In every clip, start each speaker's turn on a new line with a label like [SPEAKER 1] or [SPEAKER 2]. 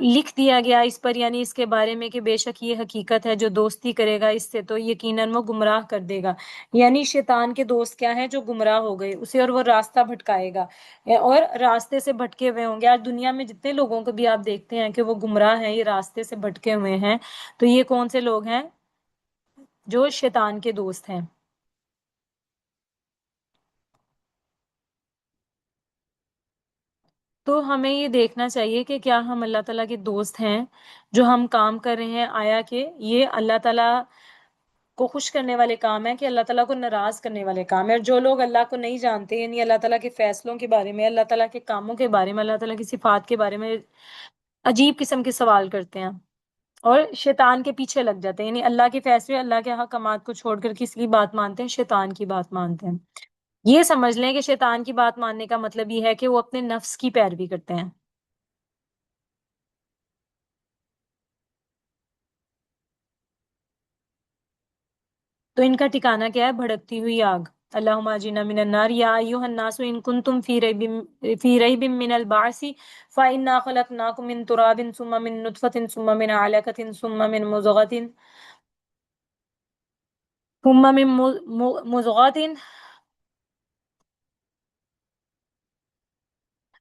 [SPEAKER 1] لکھ دیا گیا اس پر، یعنی اس کے بارے میں کہ بے شک یہ حقیقت ہے، جو دوستی کرے گا اس سے تو یقیناً وہ گمراہ کر دے گا۔ یعنی شیطان کے دوست کیا ہیں؟ جو گمراہ ہو گئے اسے، اور وہ راستہ بھٹکائے گا اور راستے سے بھٹکے ہوئے ہوں گے۔ آج دنیا میں جتنے لوگوں کو بھی آپ دیکھتے ہیں کہ وہ گمراہ ہیں، یہ راستے سے بھٹکے ہوئے ہیں، تو یہ کون سے لوگ ہیں؟ جو شیطان کے دوست ہیں۔ تو ہمیں یہ دیکھنا چاہیے کہ کیا ہم اللہ تعالیٰ کے دوست ہیں؟ جو ہم کام کر رہے ہیں، آیا کہ یہ اللہ تعالیٰ کو خوش کرنے والے کام ہے کہ اللہ تعالیٰ کو ناراض کرنے والے کام ہے؟ اور جو لوگ اللہ کو نہیں جانتے، یعنی اللہ تعالیٰ کے فیصلوں کے بارے میں، اللہ تعالیٰ کے کاموں کے بارے میں، اللہ تعالیٰ کی صفات کے بارے میں عجیب قسم کے سوال کرتے ہیں اور شیطان کے پیچھے لگ جاتے ہیں، یعنی اللہ کے فیصلے، اللہ کے حکامات کو چھوڑ کر کس کی بات مانتے ہیں؟ شیطان کی بات مانتے ہیں۔ یہ سمجھ لیں کہ شیطان کی بات ماننے کا مطلب یہ ہے کہ وہ اپنے نفس کی پیروی کرتے ہیں۔ تو ان کا ٹھکانہ کیا ہے؟ بھڑکتی ہوئی آگ۔ اللہم اجرنا من النار، یا ایھا الناس ان کنتم فی ریب من البعث فانا خلقناکم من تراب ثم من نطفة ثم من علقة ثم من مضغة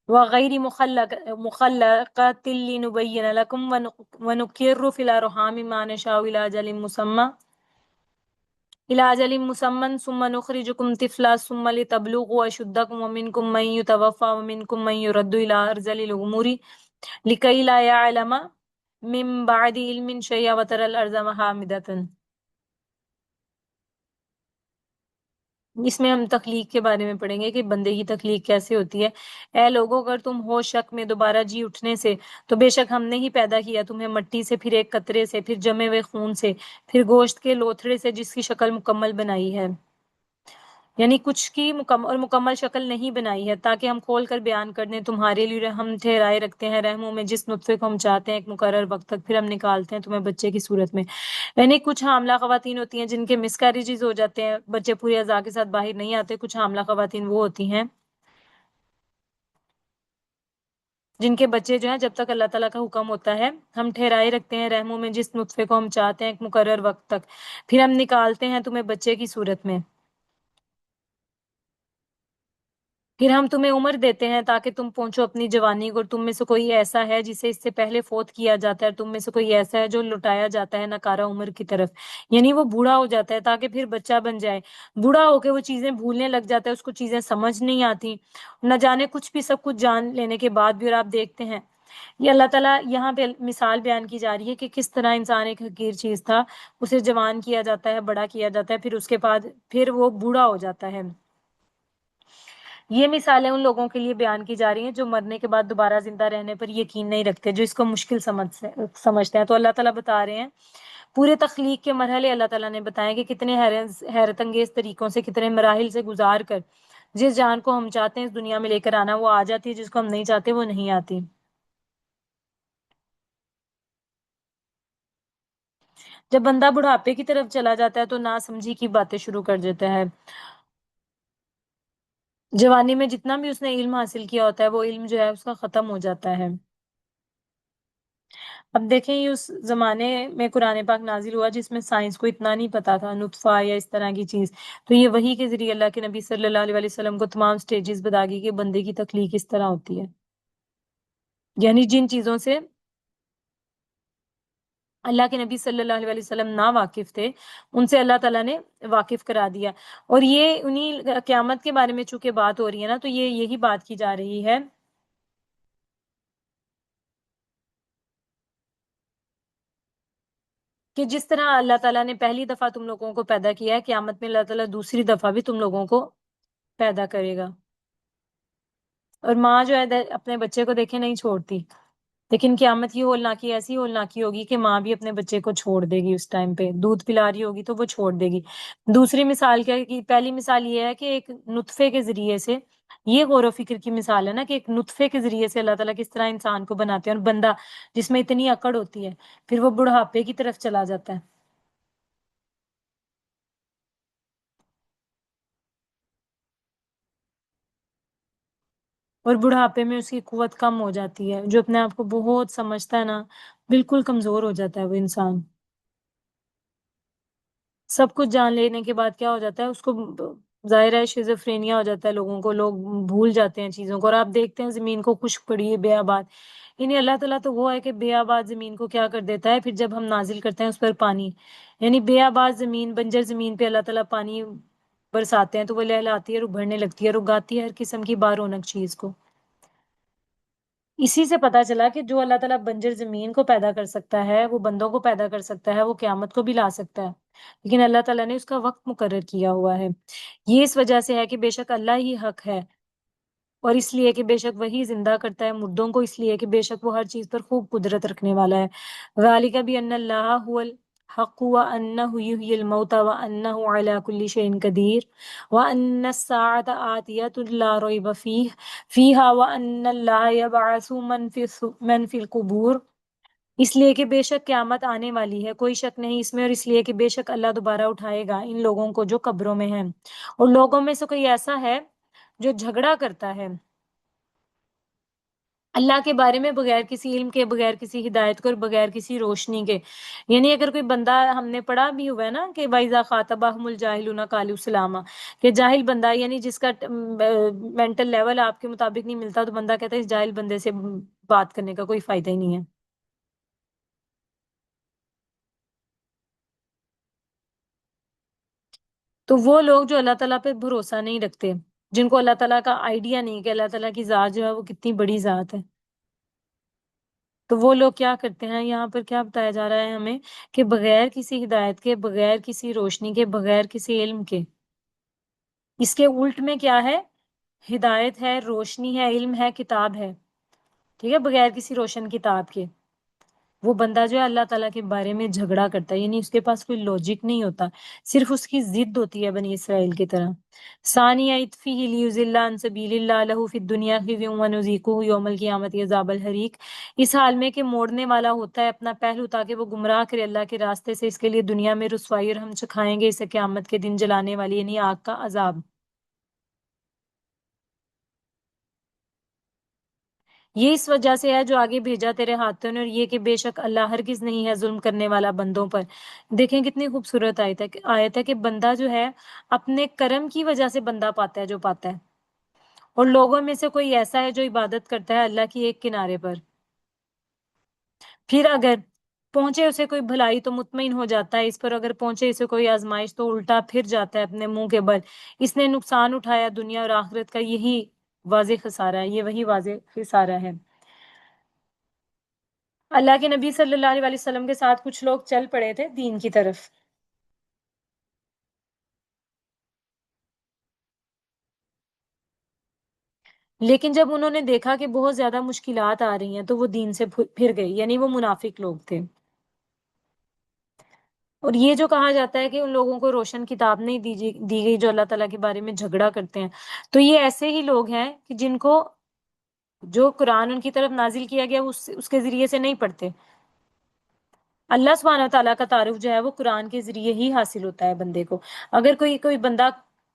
[SPEAKER 1] وغیر مخلقة لنبین لکم ونقر فی الارحام ما نشاء إلى أجل مسمى ثم نخرجكم طفلا ثم لتبلغوا أشدكم ومنكم من يتوفى ومنكم من يرد إلى أرذل الأمور لكي لا يعلم من بعد علم شيئا وترى الأرض هامدة۔ اس میں ہم تخلیق کے بارے میں پڑھیں گے کہ بندے کی تخلیق کیسے ہوتی ہے۔ اے لوگو، اگر تم ہو شک میں دوبارہ جی اٹھنے سے، تو بے شک ہم نے ہی پیدا کیا تمہیں مٹی سے، پھر ایک قطرے سے، پھر جمے ہوئے خون سے، پھر گوشت کے لوتھڑے سے، جس کی شکل مکمل بنائی ہے، یعنی کچھ کی مکمل شکل نہیں بنائی ہے، تاکہ ہم کھول کر بیان کر دیں تمہارے لیے۔ ہم ٹھہرائے رکھتے ہیں رحموں میں جس نطفے کو ہم چاہتے ہیں ایک مقرر وقت تک، پھر ہم نکالتے ہیں تمہیں بچے کی صورت میں۔ یعنی کچھ حاملہ خواتین ہوتی ہیں جن کے مسکیریجز ہو جاتے ہیں، بچے پوری اعضاء کے ساتھ باہر نہیں آتے۔ کچھ حاملہ خواتین وہ ہوتی ہیں جن کے بچے جو ہیں جب تک اللہ تعالیٰ کا حکم ہوتا ہے، ہم ٹھہرائے رکھتے ہیں رحموں میں جس نطفے کو ہم چاہتے ہیں ایک مقرر وقت تک، پھر ہم نکالتے ہیں تمہیں بچے کی صورت میں۔ پھر ہم تمہیں عمر دیتے ہیں تاکہ تم پہنچو اپنی جوانی کو، اور تم میں سے کوئی ایسا ہے جسے اس سے پہلے فوت کیا جاتا ہے، اور تم میں سے کوئی ایسا ہے جو لٹایا جاتا ہے ناکارہ عمر کی طرف، یعنی وہ بوڑھا ہو جاتا ہے تاکہ پھر بچہ بن جائے۔ بوڑھا ہو کے وہ چیزیں بھولنے لگ جاتا ہے، اس کو چیزیں سمجھ نہیں آتی، نہ جانے کچھ بھی، سب کچھ جان لینے کے بعد بھی۔ اور آپ دیکھتے ہیں یہ اللہ تعالیٰ یہاں پہ مثال بیان کی جا رہی ہے کہ کس طرح انسان ایک حقیر چیز تھا، اسے جوان کیا جاتا ہے، بڑا کیا جاتا ہے، پھر اس کے بعد پھر وہ بوڑھا ہو جاتا ہے۔ یہ مثالیں ان لوگوں کے لیے بیان کی جا رہی ہیں جو مرنے کے بعد دوبارہ زندہ رہنے پر یقین نہیں رکھتے، جو اس کو مشکل سمجھتے ہیں۔ تو اللہ تعالیٰ بتا رہے ہیں پورے تخلیق کے مرحلے اللہ تعالیٰ نے بتائے کہ کتنے حیرت انگیز طریقوں سے، کتنے مراحل سے گزار کر جس جان کو ہم چاہتے ہیں اس دنیا میں لے کر آنا وہ آ جاتی ہے، جس کو ہم نہیں چاہتے وہ نہیں آتی۔ جب بندہ بڑھاپے کی طرف چلا جاتا ہے تو ناسمجھی کی باتیں شروع کر دیتا ہے۔ جوانی میں جتنا بھی اس نے علم حاصل کیا ہوتا ہے وہ علم جو ہے اس کا ختم ہو جاتا ہے۔ اب دیکھیں یہ اس زمانے میں قرآن پاک نازل ہوا جس میں سائنس کو اتنا نہیں پتا تھا، نطفہ یا اس طرح کی چیز، تو یہ وحی کے ذریعے اللہ کے نبی صلی اللہ علیہ وسلم کو تمام سٹیجز بتا گئی کہ بندے کی تخلیق اس طرح ہوتی ہے، یعنی جن چیزوں سے اللہ کے نبی صلی اللہ علیہ وسلم نا واقف تھے ان سے اللہ تعالیٰ نے واقف کرا دیا۔ اور یہ انہی قیامت کے بارے میں چونکہ بات ہو رہی ہے نا، تو یہ یہی بات کی جا رہی ہے کہ جس طرح اللہ تعالیٰ نے پہلی دفعہ تم لوگوں کو پیدا کیا ہے، قیامت میں اللہ تعالیٰ دوسری دفعہ بھی تم لوگوں کو پیدا کرے گا۔ اور ماں جو ہے اپنے بچے کو دیکھے نہیں چھوڑتی، لیکن قیامت کی ہولناکی ایسی ہولناکی ہوگی کہ ماں بھی اپنے بچے کو چھوڑ دے گی، اس ٹائم پہ دودھ پلا رہی ہوگی تو وہ چھوڑ دے گی۔ دوسری مثال کیا ہے کہ پہلی مثال یہ ہے کہ ایک نطفے کے ذریعے سے، یہ غور و فکر کی مثال ہے نا کہ ایک نطفے کے ذریعے سے اللہ تعالیٰ کس طرح انسان کو بناتے ہیں، اور بندہ جس میں اتنی اکڑ ہوتی ہے پھر وہ بڑھاپے کی طرف چلا جاتا ہے۔ اور بڑھاپے میں اس کی قوت کم ہو جاتی ہے. جو اپنے آپ کو بہت سمجھتا ہے نا، بالکل کمزور ہو جاتا ہے وہ انسان. سب کچھ جان لینے کے بعد کیا ہو جاتا ہے اس کو، ظاہر ہے شیزوفرینیا ہو جاتا ہے لوگوں کو، لوگ بھول جاتے ہیں چیزوں کو. اور آپ دیکھتے ہیں زمین کو خشک پڑی ہے، بے آباد. یعنی اللہ تعالیٰ تو وہ ہے کہ بے آباد زمین کو کیا کر دیتا ہے پھر جب ہم نازل کرتے ہیں اس پر پانی. یعنی بے آباد زمین، بنجر زمین پہ اللہ تعالیٰ پانی برساتے ہیں تو وہ لہلاتی ہے اور ابھرنے لگتی ہے اور اگاتی ہے ہر قسم کی بارونق چیز کو. اسی سے پتا چلا کہ جو اللہ تعالیٰ بنجر زمین کو پیدا کر سکتا ہے، وہ بندوں کو پیدا کر سکتا ہے، وہ قیامت کو بھی لا سکتا ہے. لیکن اللہ تعالیٰ نے اس کا وقت مقرر کیا ہوا ہے. یہ اس وجہ سے ہے کہ بے شک اللہ ہی حق ہے، اور اس لیے کہ بے شک وہی زندہ کرتا ہے مردوں کو، اس لیے کہ بے شک وہ ہر چیز پر خوب قدرت رکھنے والا ہے. ذالک بأن اللہ هو الحق وأنہ یحیی الموتى وأنہ علی کل شیء قدیر وأن الساعة آتیۃ لا ریب فیہا وأن اللہ یبعث من فی القبور. اس لیے کہ بے شک قیامت آنے والی ہے، کوئی شک نہیں اس میں. اور اس لیے کہ بے شک اللہ دوبارہ اٹھائے گا ان لوگوں کو جو قبروں میں ہیں. اور لوگوں میں سے کوئی ایسا ہے جو جھگڑا کرتا ہے اللہ کے بارے میں بغیر کسی علم کے، بغیر کسی ہدایت کے اور بغیر کسی روشنی کے. یعنی اگر کوئی بندہ، ہم نے پڑھا بھی ہوا ہے نا کہ وَإِذَا خَاطَبَهُمُ الْجَاهِلُونَ قَالُوا سَلَامًا، کہ جاہل بندہ یعنی جس کا مینٹل لیول آپ کے مطابق نہیں ملتا تو بندہ کہتا ہے اس جاہل بندے سے بات کرنے کا کوئی فائدہ ہی نہیں ہے. تو وہ لوگ جو اللہ تعالیٰ پہ بھروسہ نہیں رکھتے، جن کو اللہ تعالیٰ کا آئیڈیا نہیں کہ اللہ تعالیٰ کی ذات جو ہے وہ کتنی بڑی ذات ہے، تو وہ لوگ کیا کرتے ہیں. یہاں پر کیا بتایا جا رہا ہے ہمیں کہ بغیر کسی ہدایت کے، بغیر کسی روشنی کے، بغیر کسی علم کے، اس کے الٹ میں کیا ہے؟ ہدایت ہے، روشنی ہے، علم ہے، کتاب ہے. ٹھیک ہے، بغیر کسی روشن کتاب کے وہ بندہ جو ہے اللہ تعالیٰ کے بارے میں جھگڑا کرتا ہے. یعنی اس کے پاس کوئی لوجک نہیں ہوتا، صرف اس کی ضد ہوتی ہے بنی اسرائیل کی طرح. ثانیہ اطفیہ لیضل عن سبیل اللہ لہ فی الدنیا خزی ونذیقہ یوم القیامۃ عذاب الحریق. اس حال میں کہ موڑنے والا ہوتا ہے اپنا پہلو تاکہ وہ گمراہ کرے اللہ کے راستے سے، اس کے لیے دنیا میں رسوائی، اور ہم چکھائیں گے اسے قیامت کے دن جلانے والی یعنی آگ کا عذاب. یہ اس وجہ سے ہے جو آگے بھیجا تیرے ہاتھوں نے، اور یہ کہ بے شک اللہ ہرگز نہیں ہے ظلم کرنے والا بندوں پر. دیکھیں کتنی خوبصورت آیت ہے کہ بندہ جو ہے اپنے کرم کی وجہ سے بندہ پاتا ہے جو پاتا ہے. اور لوگوں میں سے کوئی ایسا ہے جو عبادت کرتا ہے اللہ کی ایک کنارے پر، پھر اگر پہنچے اسے کوئی بھلائی تو مطمئن ہو جاتا ہے اس پر، اگر پہنچے اسے کوئی آزمائش تو الٹا پھر جاتا ہے اپنے منہ کے بل. اس نے نقصان اٹھایا دنیا اور آخرت کا، یہی واضح خسارہ ہے، یہ وہی واضح خسارہ ہے. اللہ کے نبی صلی اللہ علیہ وسلم کے ساتھ کچھ لوگ چل پڑے تھے دین کی طرف. لیکن جب انہوں نے دیکھا کہ بہت زیادہ مشکلات آ رہی ہیں تو وہ دین سے پھر گئی، یعنی وہ منافق لوگ تھے. اور یہ جو کہا جاتا ہے کہ ان لوگوں کو روشن کتاب نہیں دی گئی جو اللہ تعالیٰ کے بارے میں جھگڑا کرتے ہیں، تو یہ ایسے ہی لوگ ہیں کہ جن کو جو قرآن ان کی طرف نازل کیا گیا اس کے ذریعے سے نہیں پڑھتے. اللہ سبحانہ و تعالیٰ کا تعارف جو ہے وہ قرآن کے ذریعے ہی حاصل ہوتا ہے بندے کو. اگر کوئی بندہ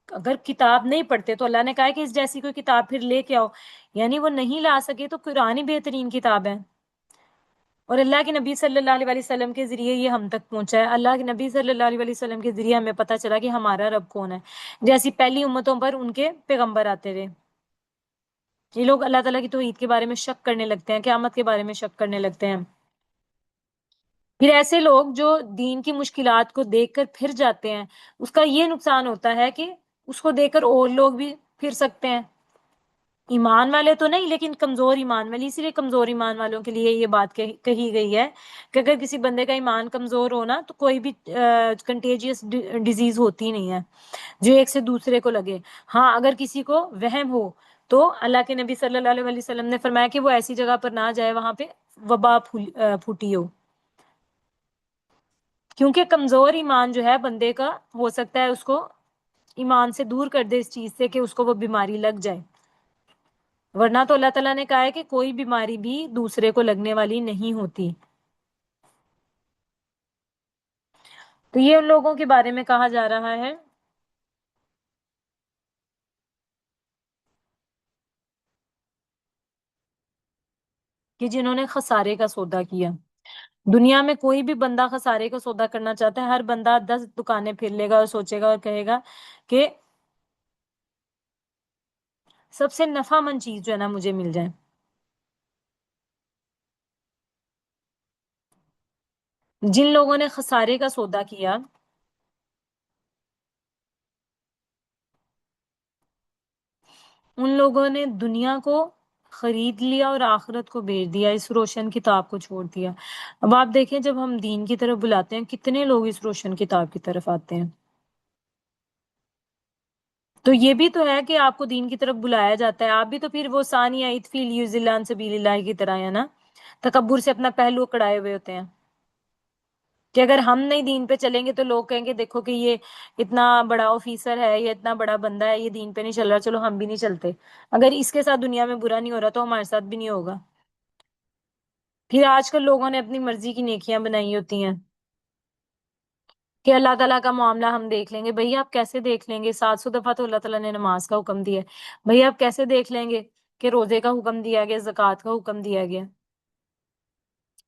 [SPEAKER 1] اگر کتاب نہیں پڑھتے تو اللہ نے کہا ہے کہ اس جیسی کوئی کتاب پھر لے کے آؤ، یعنی وہ نہیں لا سکے تو قرآن ہی بہترین کتاب ہے. اور اللہ کے نبی صلی اللہ علیہ وسلم کے ذریعے یہ ہم تک پہنچا ہے. اللہ کے نبی صلی اللہ علیہ وسلم کے ذریعے ہمیں پتہ چلا کہ ہمارا رب کون ہے. جیسی پہلی امتوں پر ان کے پیغمبر آتے رہے، یہ لوگ اللہ تعالیٰ کی توحید کے بارے میں شک کرنے لگتے ہیں، قیامت کے بارے میں شک کرنے لگتے ہیں. پھر ایسے لوگ جو دین کی مشکلات کو دیکھ کر پھر جاتے ہیں، اس کا یہ نقصان ہوتا ہے کہ اس کو دیکھ کر اور لوگ بھی پھر سکتے ہیں. ایمان والے تو نہیں لیکن کمزور ایمان والے، اسی لیے کمزور ایمان والوں کے لیے یہ بات کہی گئی ہے کہ اگر کسی بندے کا ایمان کمزور ہونا تو کوئی بھی کنٹیجیس ڈیزیز ہوتی نہیں ہے جو ایک سے دوسرے کو لگے. ہاں اگر کسی کو وہم ہو تو اللہ کے نبی صلی اللہ علیہ وسلم نے فرمایا کہ وہ ایسی جگہ پر نہ جائے وہاں پہ وبا پھوٹی ہو، کیونکہ کمزور ایمان جو ہے بندے کا ہو سکتا ہے اس کو ایمان سے دور کر دے اس چیز سے کہ اس کو وہ بیماری لگ جائے. ورنہ تو اللہ تعالیٰ نے کہا ہے کہ کوئی بیماری بھی دوسرے کو لگنے والی نہیں ہوتی. تو یہ ان لوگوں کے بارے میں کہا جا رہا ہے. کہ جنہوں نے خسارے کا سودا کیا. دنیا میں کوئی بھی بندہ خسارے کا سودا کرنا چاہتا ہے، ہر بندہ 10 دکانیں پھر لے گا اور سوچے گا اور کہے گا کہ سب سے نفع مند چیز جو ہے نا مجھے مل جائے. جن لوگوں نے خسارے کا سودا کیا ان لوگوں نے دنیا کو خرید لیا اور آخرت کو بیچ دیا، اس روشن کتاب کو چھوڑ دیا. اب آپ دیکھیں جب ہم دین کی طرف بلاتے ہیں کتنے لوگ اس روشن کتاب کی طرف آتے ہیں. تو یہ بھی تو ہے کہ آپ کو دین کی طرف بلایا جاتا ہے، آپ بھی تو پھر وہ ثانیہ اطفی لیضل عن سبیل اللہ کی طرح ہے نا، تکبر سے اپنا پہلو کڑائے ہوئے ہوتے ہیں کہ اگر ہم نہیں دین پہ چلیں گے تو لوگ کہیں گے دیکھو کہ یہ اتنا بڑا آفیسر ہے، یہ اتنا بڑا بندہ ہے، یہ دین پہ نہیں چل رہا، چلو ہم بھی نہیں چلتے. اگر اس کے ساتھ دنیا میں برا نہیں ہو رہا تو ہمارے ساتھ بھی نہیں ہوگا. پھر آج کل لوگوں نے اپنی مرضی کی نیکیاں بنائی ہوتی ہیں کہ اللہ تعالیٰ کا معاملہ ہم دیکھ لیں گے. بھئی آپ کیسے دیکھ لیں گے؟ 700 دفعہ تو اللہ تعالیٰ نے نماز کا حکم دیا ہے. بھئی آپ کیسے دیکھ لیں گے کہ روزے کا حکم دیا گیا، زکوٰۃ کا حکم دیا گیا؟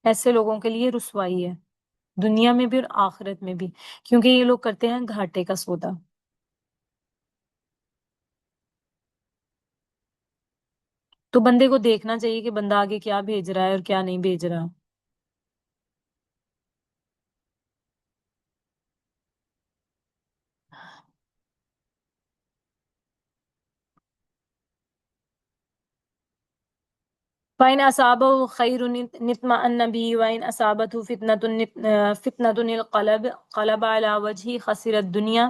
[SPEAKER 1] ایسے لوگوں کے لیے رسوائی ہے، دنیا میں بھی اور آخرت میں بھی، کیونکہ یہ لوگ کرتے ہیں گھاٹے کا سودا. تو بندے کو دیکھنا چاہیے کہ بندہ آگے کیا بھیج رہا ہے اور کیا نہیں بھیج رہا. فَإِنْ أَصَابَهُ خَيْرٌ اطْمَأَنَّ بِهِ وَإِنْ أَصَابَتْهُ فِتْنَةٌ انقلب عَلَى وَجْهِهِ خَسِرَ الدُّنْيَا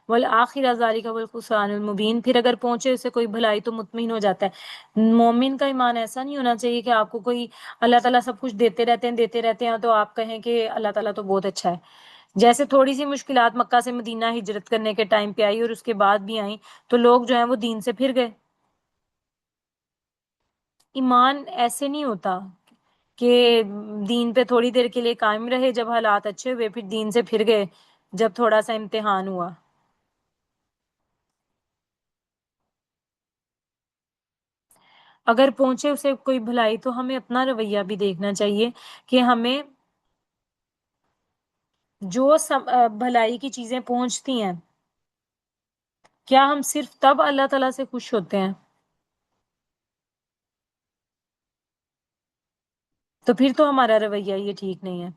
[SPEAKER 1] وَالْآخِرَةَ ذَلِكَ هُوَ الْخُسْرَانُ الْمُبِينُ. پھر اگر پہنچے اسے کوئی بھلائی تو مطمئن ہو جاتا ہے. مومن کا ایمان ایسا نہیں ہونا چاہیے کہ آپ کو کوئی اللہ تعالیٰ سب کچھ دیتے رہتے ہیں تو آپ کہیں کہ اللہ تعالیٰ تو بہت اچھا ہے. جیسے تھوڑی سی مشکلات مکہ سے مدینہ ہجرت کرنے کے ٹائم پہ آئی اور اس کے بعد بھی آئیں تو لوگ جو ہیں وہ دین سے پھر گئے. ایمان ایسے نہیں ہوتا کہ دین پہ تھوڑی دیر کے لیے قائم رہے، جب حالات اچھے ہوئے پھر دین سے پھر گئے جب تھوڑا سا امتحان ہوا. اگر پہنچے اسے کوئی بھلائی تو ہمیں اپنا رویہ بھی دیکھنا چاہیے کہ ہمیں جو بھلائی کی چیزیں پہنچتی ہیں کیا ہم صرف تب اللہ تعالیٰ سے خوش ہوتے ہیں؟ تو پھر تو ہمارا رویہ یہ ٹھیک نہیں ہے.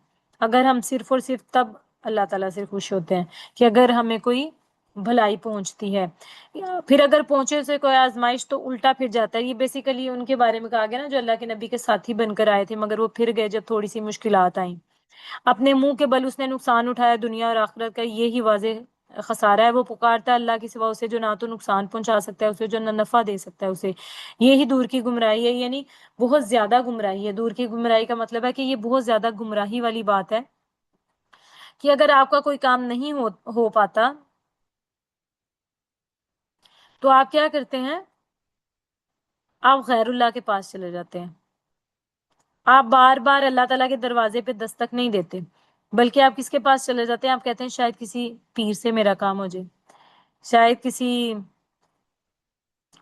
[SPEAKER 1] اگر ہم صرف اور صرف تب اللہ تعالیٰ سے خوش ہوتے ہیں کہ اگر ہمیں کوئی بھلائی پہنچتی ہے. پھر اگر پہنچے اسے کوئی آزمائش تو الٹا پھر جاتا ہے. یہ بیسیکلی ان کے بارے میں کہا گیا نا جو اللہ کے نبی کے ساتھی بن کر آئے تھے مگر وہ پھر گئے جب تھوڑی سی مشکلات آئیں. اپنے منہ کے بل اس نے نقصان اٹھایا دنیا اور آخرت کا، یہی واضح خسارہ ہے. وہ پکارتا ہے اللہ کے سوا اسے جو نہ تو نقصان پہنچا سکتا ہے اسے، جو نہ نفع دے سکتا ہے اسے. یہی دور کی گمراہی ہے، یعنی بہت زیادہ گمراہی ہے. دور کی گمراہی کا مطلب ہے کہ یہ بہت زیادہ گمراہی والی بات ہے کہ اگر آپ کا کوئی کام نہیں ہو پاتا تو آپ کیا کرتے ہیں؟ آپ غیر اللہ کے پاس چلے جاتے ہیں. آپ بار بار اللہ تعالیٰ کے دروازے پہ دستک نہیں دیتے بلکہ آپ کس کے پاس چلے جاتے ہیں؟ آپ کہتے ہیں شاید کسی پیر سے میرا کام ہو جائے، شاید کسی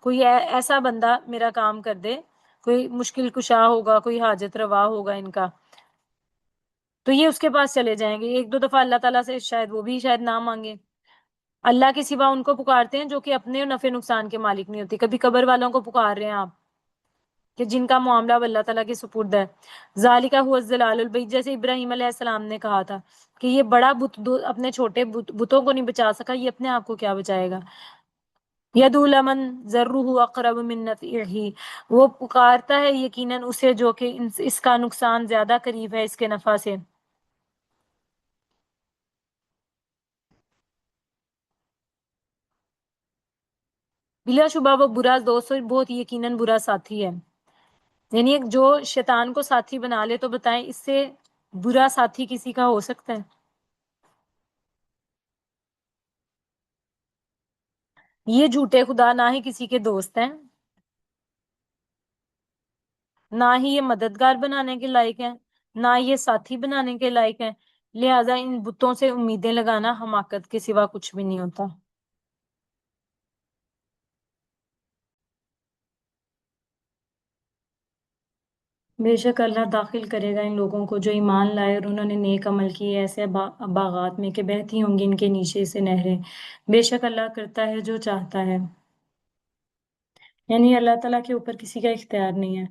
[SPEAKER 1] کوئی ایسا بندہ میرا کام کر دے، کوئی مشکل کشا ہوگا، کوئی حاجت روا ہوگا ان کا، تو یہ اس کے پاس چلے جائیں گے. ایک دو دفعہ اللہ تعالیٰ سے شاید وہ بھی شاید نہ مانگے. اللہ کے سوا ان کو پکارتے ہیں جو کہ اپنے نفع نقصان کے مالک نہیں ہوتی. کبھی قبر والوں کو پکار رہے ہیں آپ کہ جن کا معاملہ اب اللہ تعالیٰ کے سپرد ہے. ذالکہ هو الضلال البعید. جیسے ابراہیم علیہ السلام نے کہا تھا کہ یہ بڑا بت اپنے چھوٹے بتوں کو نہیں بچا سکا، یہ اپنے آپ کو کیا بچائے گا. یدعو لمن ضرہ اقرب من نفعہ. وہ پکارتا ہے یقیناً اسے جو کہ اس کا نقصان زیادہ قریب ہے اس کے نفع سے. بلا شبہ وہ برا دوست اور بہت یقیناً برا ساتھی ہے. یعنی ایک جو شیطان کو ساتھی بنا لے تو بتائیں اس سے برا ساتھی کسی کا ہو سکتا ہے؟ یہ جھوٹے خدا نہ ہی کسی کے دوست ہیں، نہ ہی یہ مددگار بنانے کے لائق ہیں، نہ یہ ساتھی بنانے کے لائق ہیں. لہٰذا ان بتوں سے امیدیں لگانا حماقت کے سوا کچھ بھی نہیں ہوتا. بے شک اللہ داخل کرے گا ان لوگوں کو جو ایمان لائے اور انہوں نے نیک عمل کیے ایسے باغات میں کہ بہتی ہوں گی ان کے نیچے سے نہریں۔ بے شک اللہ کرتا ہے جو چاہتا ہے، یعنی اللہ تعالیٰ کے اوپر کسی کا اختیار نہیں ہے۔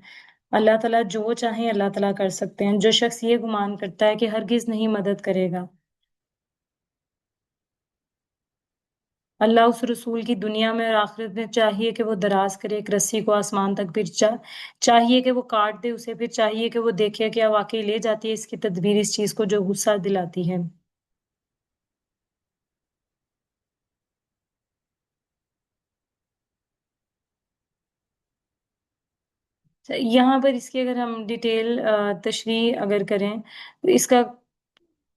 [SPEAKER 1] اللہ تعالیٰ جو چاہیں اللہ تعالیٰ کر سکتے ہیں۔ جو شخص یہ گمان کرتا ہے کہ ہرگز نہیں مدد کرے گا، اللہ اس رسول کی دنیا میں اور آخرت میں چاہیے کہ وہ دراز کرے ایک رسی کو آسمان تک، پھر چاہیے کہ وہ کاٹ دے اسے، پھر چاہیے کہ وہ دیکھے کیا واقعی لے جاتی ہے اس کی تدبیر اس چیز کو جو غصہ دلاتی ہے۔ یہاں پر اس کی اگر ہم ڈیٹیل تشریح اگر کریں تو اس کا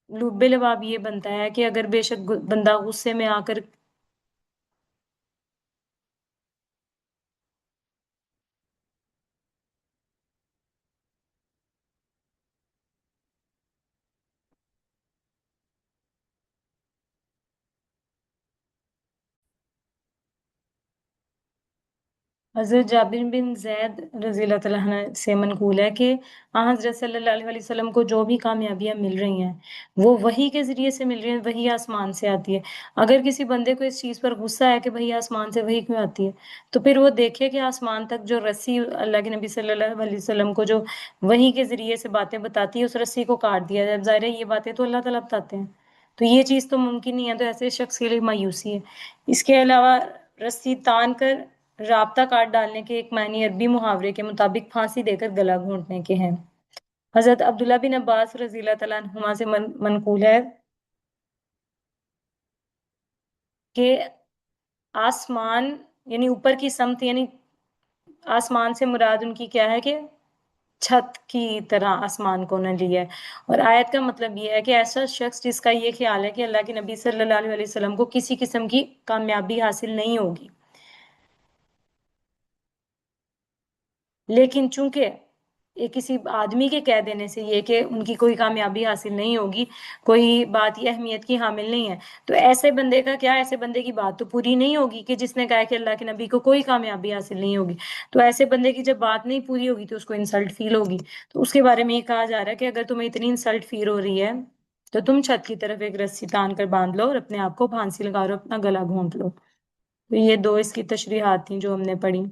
[SPEAKER 1] لب لباب یہ بنتا ہے کہ اگر بے شک بندہ غصے میں آ کر، حضرت جابر بن زید رضی اللہ تعالیٰ عنہ سے منقول ہے کہ حضرت صلی اللہ علیہ وسلم کو جو بھی کامیابیاں مل رہی ہیں وہ وحی کے ذریعے سے مل رہی ہیں، وحی آسمان سے آتی ہے۔ اگر کسی بندے کو اس چیز پر غصہ ہے کہ بھئی آسمان سے وحی کیوں آتی ہے، تو پھر وہ دیکھے کہ آسمان تک جو رسی اللہ کے نبی صلی اللہ علیہ وسلم کو جو وحی کے ذریعے سے باتیں بتاتی ہے اس رسی کو کاٹ دیا جائے۔ ظاہر ہے یہ باتیں تو اللہ تعالیٰ بتاتے ہیں، تو یہ چیز تو ممکن نہیں ہے، تو ایسے شخص کے لیے مایوسی ہے۔ اس کے علاوہ رسی تان کر رابطہ کاٹ ڈالنے کے ایک معنی عربی محاورے کے مطابق پھانسی دے کر گلا گھونٹنے کے ہیں۔ حضرت عبداللہ بن عباس رضی اللہ تعالیٰ عنہما سے منقول ہے کہ آسمان یعنی اوپر کی سمت، یعنی آسمان سے مراد ان کی کیا ہے کہ چھت کی طرح آسمان کو نہ لیا ہے۔ اور آیت کا مطلب یہ ہے کہ ایسا شخص جس کا یہ خیال ہے کہ اللہ کے نبی صلی اللہ علیہ وسلم کو کسی قسم کی کامیابی حاصل نہیں ہوگی، لیکن چونکہ یہ کسی آدمی کے کہہ دینے سے یہ کہ ان کی کوئی کامیابی حاصل نہیں ہوگی، کوئی بات یہ اہمیت کی حامل نہیں ہے، تو ایسے بندے کا کیا، ایسے بندے کی بات تو پوری نہیں ہوگی کہ جس نے کہا کہ اللہ کے نبی کو کوئی کامیابی حاصل نہیں ہوگی، تو ایسے بندے کی جب بات نہیں پوری ہوگی تو اس کو انسلٹ فیل ہوگی۔ تو اس کے بارے میں یہ کہا جا رہا ہے کہ اگر تمہیں اتنی انسلٹ فیل ہو رہی ہے تو تم چھت کی طرف ایک رسی تان کر باندھ لو اور اپنے آپ کو پھانسی لگا لو، اپنا گلا گھونٹ لو۔ تو یہ دو اس کی تشریحات تھیں جو ہم نے پڑھی۔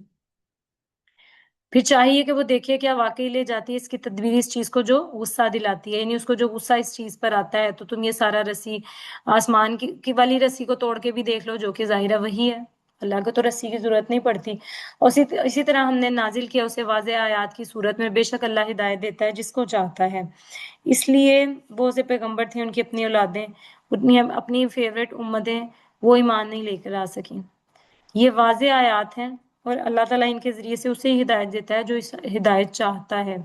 [SPEAKER 1] پھر چاہیے کہ وہ دیکھے کیا واقعی لے جاتی ہے اس کی تدبیر اس چیز کو جو غصہ دلاتی ہے، یعنی اس کو جو غصہ اس چیز پر آتا ہے، تو تم یہ سارا رسی آسمان کی والی رسی کو توڑ کے بھی دیکھ لو جو کہ ظاہرہ وہی ہے، اللہ کو تو رسی کی ضرورت نہیں پڑتی۔ اور اسی طرح ہم نے نازل کیا اسے واضح آیات کی صورت میں، بے شک اللہ ہدایت دیتا ہے جس کو چاہتا ہے۔ اس لیے بہت سے پیغمبر تھے، ان کی اپنی اولادیں، اپنی فیوریٹ امتیں، وہ ایمان نہیں لے کر آ سکیں۔ یہ واضح آیات ہیں اور اللہ تعالیٰ ان کے ذریعے سے اسے ہدایت دیتا ہے جو اس ہدایت چاہتا ہے۔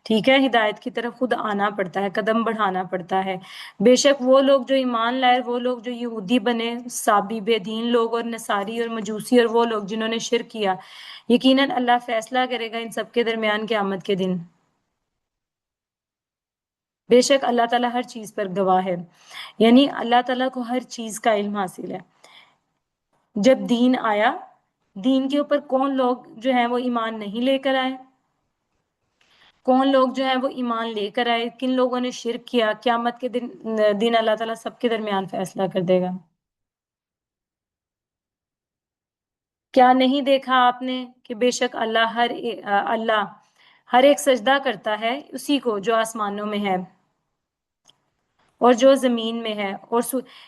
[SPEAKER 1] ٹھیک ہے، ہدایت کی طرف خود آنا پڑتا ہے، قدم بڑھانا پڑتا ہے۔ بے شک وہ لوگ جو ایمان لائے، وہ لوگ جو یہودی بنے، سابی بے دین لوگ اور نصاری اور مجوسی اور وہ لوگ جنہوں نے شرک کیا، یقیناً اللہ فیصلہ کرے گا ان سب کے درمیان قیامت کے دن۔ بے شک اللہ تعالیٰ ہر چیز پر گواہ ہے، یعنی اللہ تعالیٰ کو ہر چیز کا علم حاصل ہے۔ جب دین آیا، دین کے اوپر کون لوگ جو ہیں وہ ایمان نہیں لے کر آئے، کون لوگ جو ہیں وہ ایمان لے کر آئے، کن لوگوں نے شرک کیا، قیامت کے دن اللہ تعالیٰ سب کے درمیان فیصلہ کر دے گا۔ کیا نہیں دیکھا آپ نے کہ بے شک اللہ ہر ایک سجدہ کرتا ہے اسی کو جو آسمانوں میں ہے اور جو زمین میں ہے، اور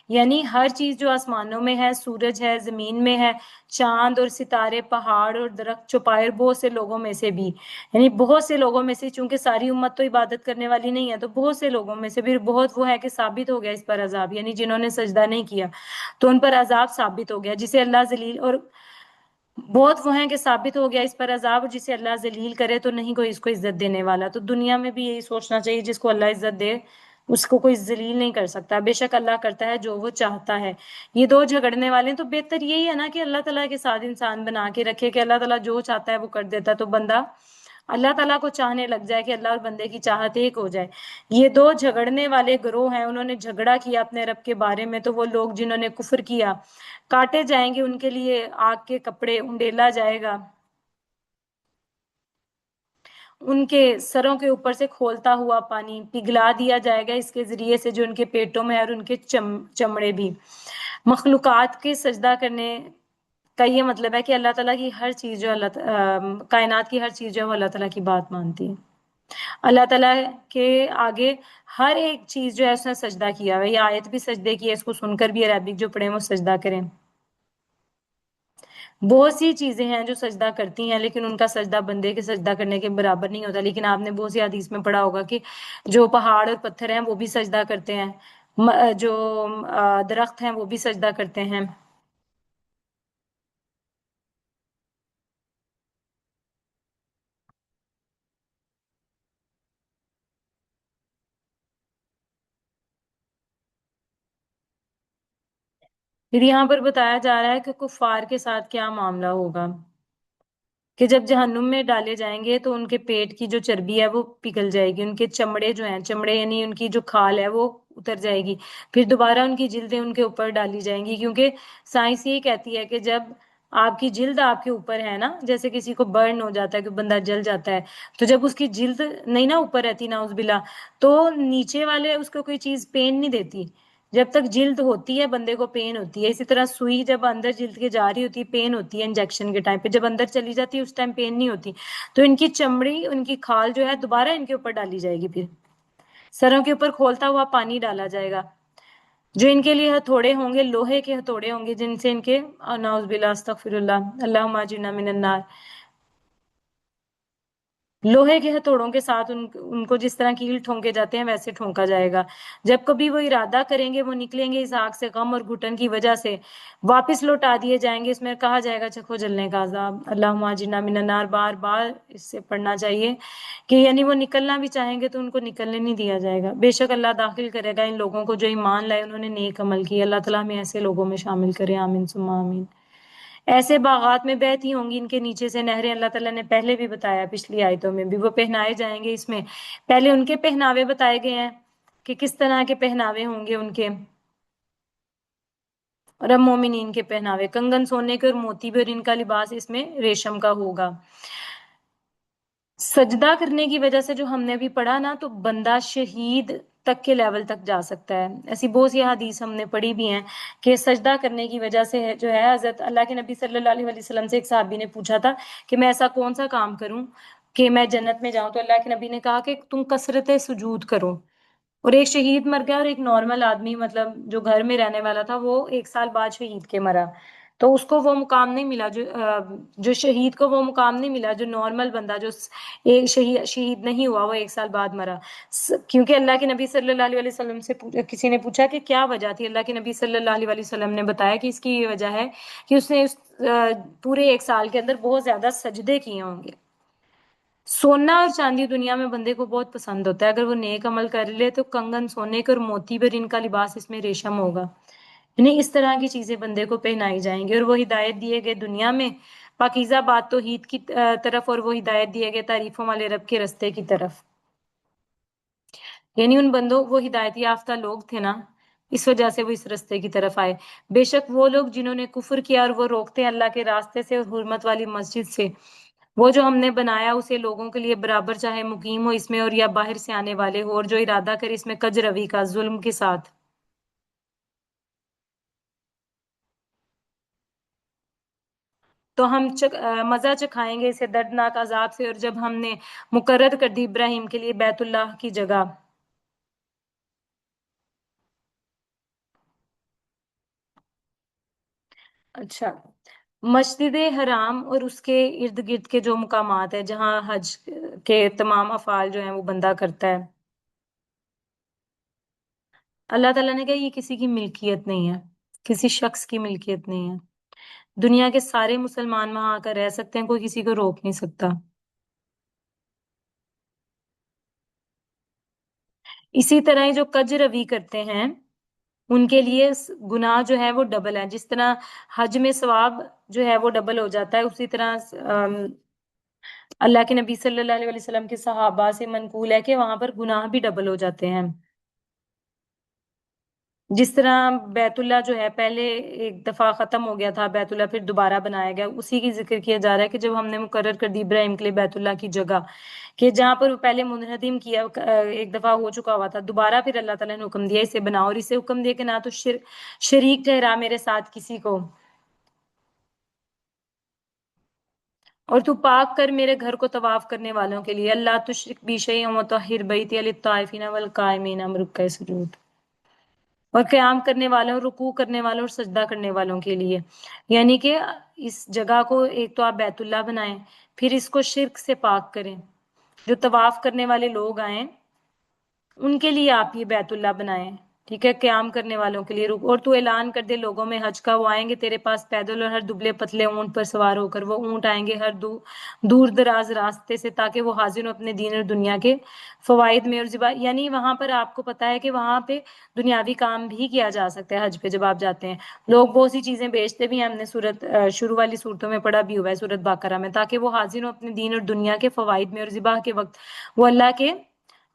[SPEAKER 1] یعنی ہر چیز جو آسمانوں میں ہے، سورج ہے، زمین میں ہے، چاند اور ستارے، پہاڑ اور درخت، چوپائے، بہت سے لوگوں میں سے بھی، یعنی بہت سے لوگوں میں سے، چونکہ ساری امت تو عبادت کرنے والی نہیں ہے، تو بہت سے لوگوں میں سے بھی بہت وہ ہے کہ ثابت ہو گیا اس پر عذاب، یعنی جنہوں نے سجدہ نہیں کیا تو ان پر عذاب ثابت ہو گیا، جسے اللہ ذلیل، اور بہت وہ ہیں کہ ثابت ہو گیا اس پر عذاب، اور جسے اللہ ذلیل کرے تو نہیں کوئی اس کو عزت دینے والا۔ تو دنیا میں بھی یہی سوچنا چاہیے، جس کو اللہ عزت دے اس کو کوئی ذلیل نہیں کر سکتا، بے شک اللہ کرتا ہے جو وہ چاہتا ہے۔ یہ دو جھگڑنے والے ہیں، تو بہتر یہی ہے نا کہ اللہ تعالیٰ کے ساتھ انسان بنا کے رکھے کہ اللہ تعالیٰ جو چاہتا ہے وہ کر دیتا ہے، تو بندہ اللہ تعالیٰ کو چاہنے لگ جائے کہ اللہ اور بندے کی چاہت ایک ہو جائے۔ یہ دو جھگڑنے والے گروہ ہیں، انہوں نے جھگڑا کیا اپنے رب کے بارے میں، تو وہ لوگ جنہوں نے کفر کیا کاٹے جائیں گے، ان کے لیے آگ کے کپڑے انڈیلا جائے گا، ان کے سروں کے اوپر سے کھولتا ہوا پانی پگھلا دیا جائے گا اس کے ذریعے سے جو ان کے پیٹوں میں ہے، اور ان کے چمڑے بھی۔ مخلوقات کے سجدہ کرنے کا یہ مطلب ہے کہ اللہ تعالیٰ کی ہر چیز جو کائنات کی ہر چیز جو ہے وہ اللہ تعالیٰ کی بات مانتی ہے۔ اللہ تعالیٰ کے آگے ہر ایک چیز جو ہے اس نے سجدہ کیا ہے، یہ آیت بھی سجدے کی ہے، اس کو سن کر بھی عربک جو پڑھیں وہ سجدہ کریں۔ بہت سی چیزیں ہیں جو سجدہ کرتی ہیں، لیکن ان کا سجدہ بندے کے سجدہ کرنے کے برابر نہیں ہوتا۔ لیکن آپ نے بہت سی حدیث میں پڑھا ہوگا کہ جو پہاڑ اور پتھر ہیں وہ بھی سجدہ کرتے ہیں، جو درخت ہیں وہ بھی سجدہ کرتے ہیں۔ پھر یہاں پر بتایا جا رہا ہے کہ کفار کے ساتھ کیا معاملہ ہوگا، کہ جب جہنم میں ڈالے جائیں گے تو ان کے پیٹ کی جو چربی ہے وہ پگھل جائے گی، ان کے چمڑے جو ہیں، چمڑے یعنی ان کی جو کھال ہے وہ اتر جائے گی، پھر دوبارہ ان کی جلدیں ان کے اوپر ڈالی جائیں گی، کیونکہ سائنس یہ کہتی ہے کہ جب آپ کی جلد آپ کے اوپر ہے نا، جیسے کسی کو برن ہو جاتا ہے کہ بندہ جل جاتا ہے، تو جب اس کی جلد نہیں نا اوپر رہتی ناؤز باللہ، تو نیچے والے اس کو کوئی چیز پین نہیں دیتی، جب تک جلد ہوتی ہے بندے کو پین ہوتی ہے۔ اسی طرح سوئی جب اندر جلد کے جا رہی ہوتی ہے پین ہوتی ہے انجیکشن کے ٹائم پہ، جب اندر چلی جاتی ہے اس ٹائم پین نہیں ہوتی۔ تو ان کی چمڑی، ان کی کھال جو ہے دوبارہ ان کے اوپر ڈالی جائے گی، پھر سروں کے اوپر کھولتا ہوا پانی ڈالا جائے گا، جو ان کے لیے ہتھوڑے ہوں گے، لوہے کے ہتھوڑے ہوں گے، جن سے ان کے نعوذ باللہ استغفر اللہ اللہم اجرنا من النار، لوہے کے ہتھوڑوں کے ساتھ ان کو جس طرح کیل ٹھونکے جاتے ہیں ویسے ٹھونکا جائے گا۔ جب کبھی وہ ارادہ کریں گے وہ نکلیں گے اس آگ سے غم اور گھٹن کی وجہ سے، واپس لوٹا دیے جائیں گے، اس میں کہا جائے گا چکھو جلنے کا عذاب، اللہم اجرنا من النار، بار بار اس سے پڑھنا چاہیے کہ یعنی وہ نکلنا بھی چاہیں گے تو ان کو نکلنے نہیں دیا جائے گا۔ بے شک اللہ داخل کرے گا ان لوگوں کو جو ایمان لائے، انہوں نے نیک عمل کی، اللہ تعالیٰ ہمیں ایسے لوگوں میں شامل کرے، آمین ثم آمین۔ ایسے باغات میں بہتی ہوں گی ان کے نیچے سے نہریں، اللہ تعالیٰ نے پہلے بھی بتایا پچھلی آیتوں میں بھی، وہ پہنائے جائیں گے اس میں، پہلے ان کے پہناوے بتائے گئے ہیں کہ کس طرح کے پہناوے ہوں گے ان کے، اور اب مومنین کے پہناوے، کنگن سونے کے اور موتی بھی، اور ان کا لباس اس میں ریشم کا ہوگا۔ سجدہ کرنے کی وجہ سے جو ہم نے ابھی پڑھا نا، تو بندہ شہید تک کے لیول تک جا سکتا ہے۔ ایسی بہت سی حدیث ہم نے پڑھی بھی ہیں کہ سجدہ کرنے کی وجہ سے جو ہے، حضرت اللہ کے نبی صلی اللہ علیہ وسلم سے ایک صحابی نے پوچھا تھا کہ میں ایسا کون سا کام کروں کہ میں جنت میں جاؤں، تو اللہ کے نبی نے کہا کہ تم کثرت سجود کرو۔ اور ایک شہید مر گیا، اور ایک نارمل آدمی مطلب جو گھر میں رہنے والا تھا وہ 1 سال بعد شہید کے مرا، تو اس کو وہ مقام نہیں ملا جو شہید کو وہ مقام نہیں ملا جو نارمل بندہ جو ایک شہید نہیں ہوا وہ 1 سال بعد مرا۔ کیونکہ اللہ کے نبی صلی اللہ علیہ وسلم سے کسی نے پوچھا کہ کیا وجہ تھی، اللہ کے نبی صلی اللہ علیہ وسلم نے بتایا کہ اس کی یہ وجہ ہے کہ اس نے پورے 1 سال کے اندر بہت زیادہ سجدے کیے ہوں گے۔ سونا اور چاندی دنیا میں بندے کو بہت پسند ہوتا ہے، اگر وہ نیک عمل کر لے تو کنگن سونے کے اور موتی پر ان کا لباس اس میں ریشم ہوگا، یعنی اس طرح کی چیزیں بندے کو پہنائی جائیں گی، اور وہ ہدایت دیے گئے دنیا میں پاکیزہ بات توحید کی طرف، اور وہ ہدایت دیے گئے تعریفوں والے رب کے رستے کی طرف، یعنی ان بندوں وہ ہدایت یافتہ لوگ تھے نا، اس وجہ سے وہ اس رستے کی طرف آئے۔ بے شک وہ لوگ جنہوں نے کفر کیا اور وہ روکتے ہیں اللہ کے راستے سے اور حرمت والی مسجد سے، وہ جو ہم نے بنایا اسے لوگوں کے لیے برابر، چاہے مقیم ہو اس میں اور یا باہر سے آنے والے ہو، اور جو ارادہ کرے اس میں کج روی کا، ظلم کے ساتھ، تو ہم مزہ چکھائیں گے اسے دردناک عذاب سے۔ اور جب ہم نے مقرر کر دی ابراہیم کے لیے بیت اللہ کی جگہ، اچھا، مسجد حرام اور اس کے ارد گرد کے جو مقامات ہیں جہاں حج کے تمام افعال جو ہیں وہ بندہ کرتا ہے، اللہ تعالیٰ نے کہا یہ کسی کی ملکیت نہیں ہے، کسی شخص کی ملکیت نہیں ہے، دنیا کے سارے مسلمان وہاں آ کر رہ سکتے ہیں، کوئی کسی کو روک نہیں سکتا۔ اسی طرح ہی جو کج روی کرتے ہیں ان کے لیے گناہ جو ہے وہ ڈبل ہے، جس طرح حج میں ثواب جو ہے وہ ڈبل ہو جاتا ہے، اسی طرح اللہ کے نبی صلی اللہ علیہ وسلم کے صحابہ سے منقول ہے کہ وہاں پر گناہ بھی ڈبل ہو جاتے ہیں۔ جس طرح بیت اللہ جو ہے پہلے ایک دفعہ ختم ہو گیا تھا بیت اللہ، پھر دوبارہ بنایا گیا، اسی کی ذکر کیا جا رہا ہے کہ جب ہم نے مقرر کر دی ابراہیم کے لیے بیت اللہ کی جگہ، کہ جہاں پر وہ پہلے منہدم کیا ایک دفعہ ہو چکا ہوا تھا، دوبارہ پھر اللہ تعالیٰ نے حکم دیا اسے بناؤ، اور اسے حکم دیا کہ نہ تو شریک ٹھہرا میرے ساتھ کسی کو، اور تو پاک کر میرے گھر کو طواف کرنے والوں کے لیے، اللہ تشرک بی شیئا وطہر بیتی للطائفین والقائمین رکع سجود، اور قیام کرنے والوں، رکوع کرنے والوں اور سجدہ کرنے والوں کے لیے، یعنی کہ اس جگہ کو ایک تو آپ بیت اللہ بنائیں، پھر اس کو شرک سے پاک کریں، جو طواف کرنے والے لوگ آئیں ان کے لیے آپ یہ بیت اللہ بنائیں، ٹھیک ہے، قیام کرنے والوں کے لیے اور تو اعلان کر دے لوگوں میں حج کا، وہ آئیں گے تیرے پاس پیدل اور ہر دبلے پتلے اونٹ پر سوار ہو کر، وہ اونٹ آئیں گے ہر دور دراز راستے سے، تاکہ وہ حاضر ہوں اپنے دین اور دنیا کے فوائد میں، اور یعنی وہاں پر آپ کو پتا ہے کہ وہاں پہ دنیاوی کام بھی کیا جا سکتا ہے حج پہ جب آپ جاتے ہیں، لوگ بہت سی چیزیں بیچتے بھی ہیں، ہم نے شروع والی صورتوں میں پڑھا بھی ہوا ہے سورت باقرہ میں، تاکہ وہ حاضر ہوں اپنے دین اور دنیا کے فوائد میں، اور ذبح کے وقت وہ اللہ کے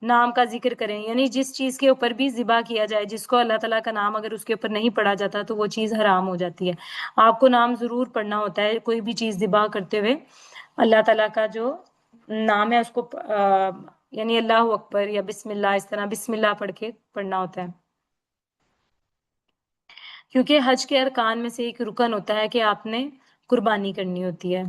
[SPEAKER 1] نام کا ذکر کریں، یعنی جس چیز کے اوپر بھی ذبح کیا جائے، جس کو اللہ تعالیٰ کا نام اگر اس کے اوپر نہیں پڑھا جاتا تو وہ چیز حرام ہو جاتی ہے، آپ کو نام ضرور پڑھنا ہوتا ہے کوئی بھی چیز ذبح کرتے ہوئے، اللہ تعالیٰ کا جو نام ہے اس کو یعنی اللہ اکبر یا بسم اللہ، اس طرح بسم اللہ پڑھ کے پڑھنا ہوتا ہے، کیونکہ حج کے ارکان میں سے ایک رکن ہوتا ہے کہ آپ نے قربانی کرنی ہوتی ہے۔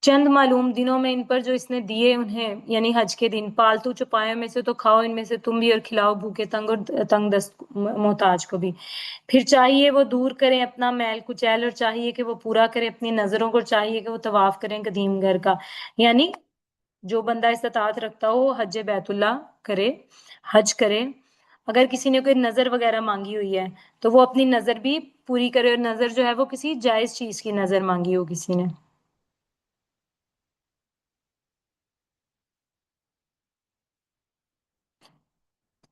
[SPEAKER 1] چند معلوم دنوں میں ان پر جو اس نے دیے انہیں، یعنی حج کے دن، پالتو چوپایوں میں سے تو کھاؤ ان میں سے تم بھی، اور کھلاؤ بھوکے تنگ اور تنگ دست محتاج کو بھی، پھر چاہیے وہ دور کریں اپنا میل کچیل، اور چاہیے کہ وہ پورا کریں اپنی نظروں کو، چاہیے کہ وہ طواف کریں قدیم گھر کا، یعنی جو بندہ استطاعت رکھتا ہو وہ حج بیت اللہ کرے، حج کرے، اگر کسی نے کوئی نظر وغیرہ مانگی ہوئی ہے تو وہ اپنی نظر بھی پوری کرے، اور نظر جو ہے وہ کسی جائز چیز کی نظر مانگی ہو کسی نے۔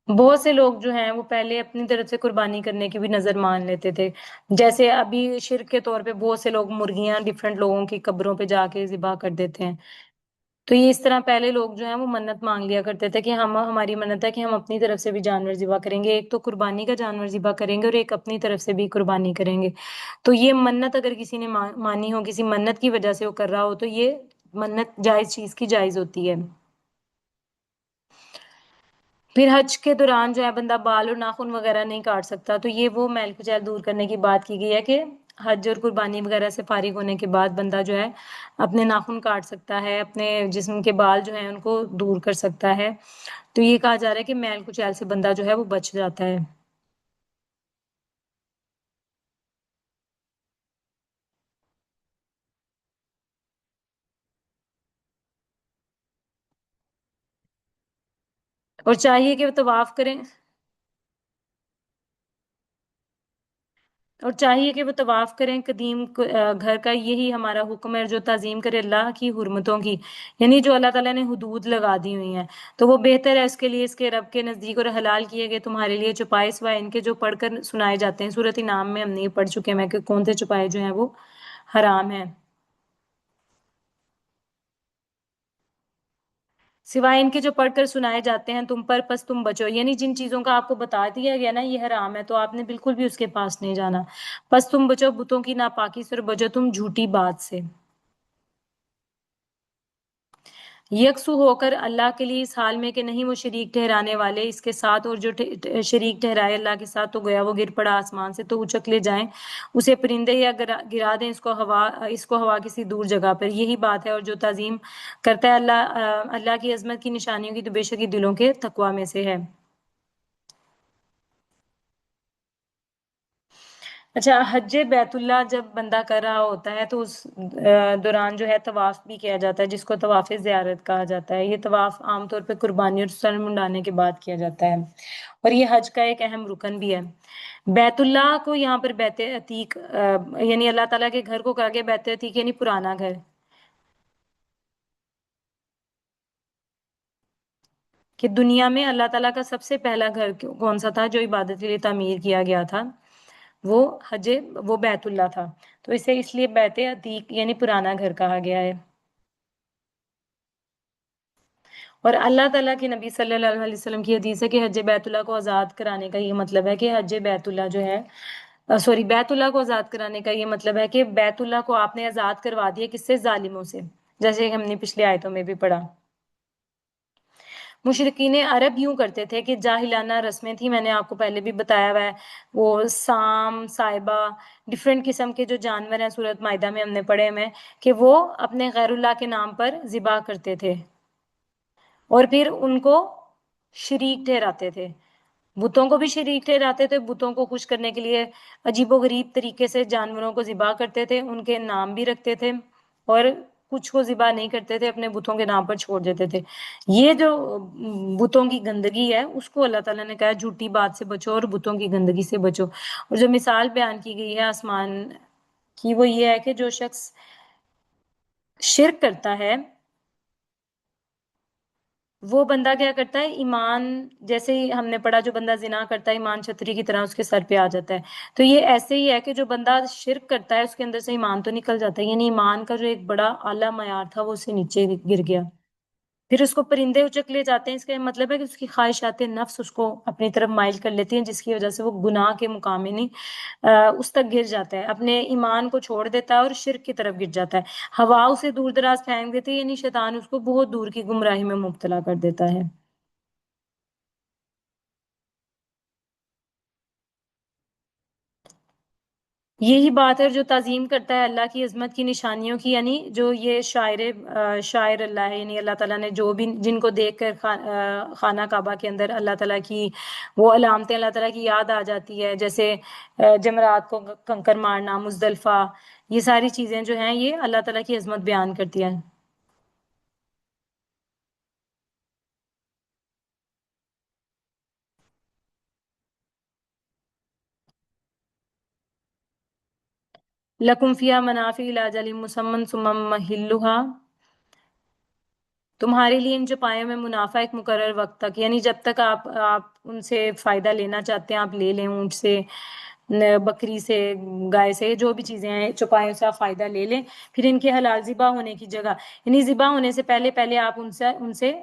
[SPEAKER 1] بہت سے لوگ جو ہیں وہ پہلے اپنی طرف سے قربانی کرنے کی بھی نظر مان لیتے تھے، جیسے ابھی شرک کے طور پہ بہت سے لوگ مرغیاں ڈفرینٹ لوگوں کی قبروں پہ جا کے ذبح کر دیتے ہیں، تو یہ اس طرح پہلے لوگ جو ہیں وہ منت مانگ لیا کرتے تھے کہ ہماری منت ہے کہ ہم اپنی طرف سے بھی جانور ذبح کریں گے، ایک تو قربانی کا جانور ذبح کریں گے اور ایک اپنی طرف سے بھی قربانی کریں گے، تو یہ منت اگر کسی نے مانی ہو، کسی منت کی وجہ سے وہ کر رہا ہو، تو یہ منت جائز چیز کی جائز ہوتی ہے۔ پھر حج کے دوران جو ہے بندہ بال اور ناخن وغیرہ نہیں کاٹ سکتا، تو یہ وہ میل کچیل دور کرنے کی بات کی گئی ہے کہ حج اور قربانی وغیرہ سے فارغ ہونے کے بعد بندہ جو ہے اپنے ناخن کاٹ سکتا ہے، اپنے جسم کے بال جو ہیں ان کو دور کر سکتا ہے، تو یہ کہا جا رہا ہے کہ میل کچیل سے بندہ جو ہے وہ بچ جاتا ہے۔ اور چاہیے کہ وہ طواف کریں، اور چاہیے کہ وہ طواف کریں قدیم گھر کا، یہی ہمارا حکم ہے، جو تعظیم کرے اللہ کی حرمتوں کی، یعنی جو اللہ تعالیٰ نے حدود لگا دی ہوئی ہیں تو وہ بہتر ہے اس کے لیے، اس کے رب کے نزدیک، اور حلال کیے گئے تمہارے لیے چوپائے سوائے ان کے جو پڑھ کر سنائے جاتے ہیں، سورۃ انعام میں ہم نے یہ پڑھ چکے ہیں کہ کون سے چوپائے جو ہیں وہ حرام ہیں، سوائے ان کے جو پڑھ کر سنائے جاتے ہیں تم پر، پس تم بچو، یعنی جن چیزوں کا آپ کو بتا دیا گیا نا یہ حرام ہے تو آپ نے بالکل بھی اس کے پاس نہیں جانا، پس تم بچو بتوں کی ناپاکی سے، اور بچو تم جھوٹی بات سے، یکسو ہو کر اللہ کے لیے اس حال میں کہ نہیں وہ شریک ٹھہرانے والے اس کے ساتھ، اور جو شریک ٹھہرائے اللہ کے ساتھ تو گویا وہ گر پڑا آسمان سے، تو اچک لے جائیں اسے پرندے، یا گرا دیں اس کو ہوا کسی دور جگہ پر، یہی بات ہے، اور جو تعظیم کرتا ہے اللہ کی عظمت کی نشانیوں کی تو بے شک یہ دلوں کے تقوی میں سے ہے۔ اچھا، حج بیت اللہ جب بندہ کر رہا ہوتا ہے تو اس دوران جو ہے طواف بھی کیا جاتا ہے، جس کو طواف زیارت کہا جاتا ہے، یہ طواف عام طور پہ قربانی اور سر منڈانے کے بعد کیا جاتا ہے، اور یہ حج کا ایک اہم رکن بھی ہے۔ بیت اللہ کو یہاں پر بیت عتیق یعنی اللہ تعالیٰ کے گھر کو کہا گیا بیت عتیق، یعنی پرانا گھر، کہ دنیا میں اللہ تعالیٰ کا سب سے پہلا گھر کون سا تھا جو عبادت کے لیے تعمیر کیا گیا تھا، وہ حج وہ بیت اللہ تھا، تو اسے اس لیے بیت عتیق یعنی پرانا گھر کہا گیا ہے۔ اور اللہ تعالیٰ کے نبی صلی اللہ علیہ وسلم کی حدیث ہے کہ حج بیت اللہ کو آزاد کرانے کا یہ مطلب ہے کہ حج بیت اللہ جو ہے بیت اللہ کو آزاد کرانے کا یہ مطلب ہے کہ بیت اللہ کو آپ نے آزاد کروا دیا، کس سے؟ ظالموں سے، جیسے ہم نے پچھلے آیتوں میں بھی پڑھا۔ مشرکین عرب یوں کرتے تھے کہ جاہلانہ رسمیں تھیں، میں نے آپ کو پہلے بھی بتایا ہوا ہے، وہ سام، صائبہ، ڈفرینٹ قسم کے جو جانور ہیں، سورۃ مائدہ میں ہم نے پڑھے میں، کہ وہ اپنے غیر اللہ کے نام پر ذبح کرتے تھے اور پھر ان کو شریک ٹھہراتے تھے، بتوں کو بھی شریک ٹھہراتے تھے، بتوں کو خوش کرنے کے لیے عجیب و غریب طریقے سے جانوروں کو ذبح کرتے تھے، ان کے نام بھی رکھتے تھے، اور کچھ کو ذبح نہیں کرتے تھے، اپنے بتوں کے نام پر چھوڑ دیتے تھے۔ یہ جو بتوں کی گندگی ہے، اس کو اللہ تعالیٰ نے کہا جھوٹی بات سے بچو اور بتوں کی گندگی سے بچو۔ اور جو مثال بیان کی گئی ہے آسمان کی، وہ یہ ہے کہ جو شخص شرک کرتا ہے وہ بندہ کیا کرتا ہے؟ ایمان، جیسے ہی ہم نے پڑھا جو بندہ زنا کرتا ہے ایمان چھتری کی طرح اس کے سر پہ آ جاتا ہے، تو یہ ایسے ہی ہے کہ جو بندہ شرک کرتا ہے اس کے اندر سے ایمان تو نکل جاتا ہے، یعنی ایمان کا جو ایک بڑا اعلیٰ معیار تھا وہ اسے نیچے گر گیا، پھر اس کو پرندے اچک لے جاتے ہیں۔ اس کا مطلب ہے کہ اس کی خواہشات نفس اس کو اپنی طرف مائل کر لیتی ہیں، جس کی وجہ سے وہ گناہ کے مقام میں نہیں اس تک گر جاتا ہے، اپنے ایمان کو چھوڑ دیتا ہے اور شرک کی طرف گر جاتا ہے، ہوا اسے دور دراز پھینک دیتی ہے، یعنی شیطان اس کو بہت دور کی گمراہی میں مبتلا کر دیتا ہے۔ یہی بات ہے جو تعظیم کرتا ہے اللہ کی عظمت کی نشانیوں کی، یعنی جو یہ شاعر اللہ ہے، یعنی اللہ تعالیٰ نے جو بھی جن کو دیکھ کر خانہ کعبہ کے اندر اللہ تعالیٰ کی وہ علامتیں اللہ تعالیٰ کی یاد آ جاتی ہے، جیسے جمرات کو کنکر مارنا، مزدلفہ، یہ ساری چیزیں جو ہیں یہ اللہ تعالیٰ کی عظمت بیان کرتی ہیں۔ لکم فیہا منافع الی اجل مسمى ثم محلها، تمہارے لیے ان چوپایوں میں منافع ایک مقرر وقت تک، یعنی جب تک آپ ان سے فائدہ لینا چاہتے ہیں آپ لے لیں، اونٹ سے، بکری سے، گائے سے، جو بھی چیزیں ہیں چوپایوں سے آپ فائدہ لے لیں، پھر ان کے حلال ذبح ہونے کی جگہ، یعنی ذبح ہونے سے پہلے پہلے آپ ان سے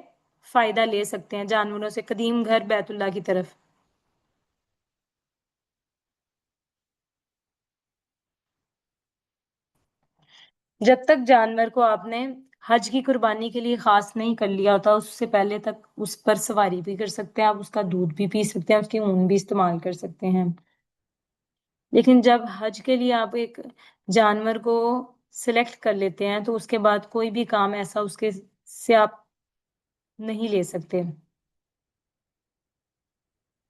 [SPEAKER 1] فائدہ لے سکتے ہیں جانوروں سے، قدیم گھر بیت اللہ کی طرف۔ جب تک جانور کو آپ نے حج کی قربانی کے لیے خاص نہیں کر لیا ہوتا، اس سے پہلے تک اس پر سواری بھی کر سکتے ہیں آپ، اس کا دودھ بھی پی سکتے ہیں، اس کی اون بھی استعمال کر سکتے ہیں، لیکن جب حج کے لیے آپ ایک جانور کو سلیکٹ کر لیتے ہیں تو اس کے بعد کوئی بھی کام ایسا اس کے سے آپ نہیں لے سکتے،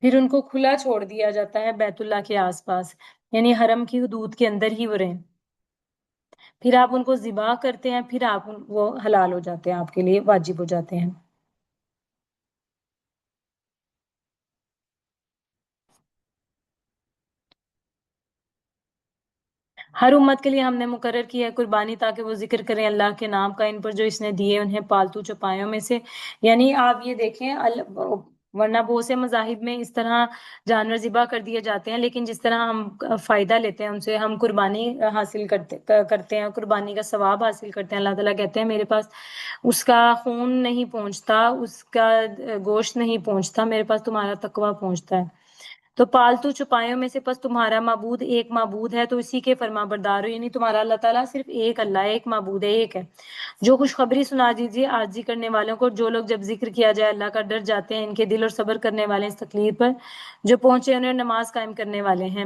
[SPEAKER 1] پھر ان کو کھلا چھوڑ دیا جاتا ہے بیت اللہ کے آس پاس، یعنی حرم کی حدود کے اندر ہی وہ رہیں، پھر آپ ان کو ذبح کرتے ہیں، پھر آپ وہ حلال ہو جاتے ہیں، آپ کے لیے واجب ہو جاتے ہیں۔ ہر امت کے لیے ہم نے مقرر کی ہے قربانی، تاکہ وہ ذکر کریں اللہ کے نام کا ان پر جو اس نے دیے انہیں پالتو چوپایوں میں سے، یعنی آپ یہ دیکھیں ورنہ بہت سے مذاہب میں اس طرح جانور ذبح کر دیے جاتے ہیں، لیکن جس طرح ہم فائدہ لیتے ہیں ان سے، ہم قربانی حاصل کرتے ہیں، قربانی کا ثواب حاصل کرتے ہیں، اللہ تعالیٰ کہتے ہیں میرے پاس اس کا خون نہیں پہنچتا، اس کا گوشت نہیں پہنچتا، میرے پاس تمہارا تقویٰ پہنچتا ہے۔ تو پالتو چوپایوں میں سے پس تمہارا معبود ایک معبود ہے، تو اسی کے فرما بردار ہو، یعنی تمہارا اللہ تعالیٰ صرف ایک اللہ ہے، ایک معبود ہے، ایک ہے۔ جو خوشخبری سنا دیجیے عاجزی کرنے والوں کو، جو لوگ جب ذکر کیا جائے اللہ کا ڈر جاتے ہیں، ان کے دل اور صبر کرنے والے اس تکلیف پر جو پہنچے انہیں نماز قائم کرنے والے ہیں،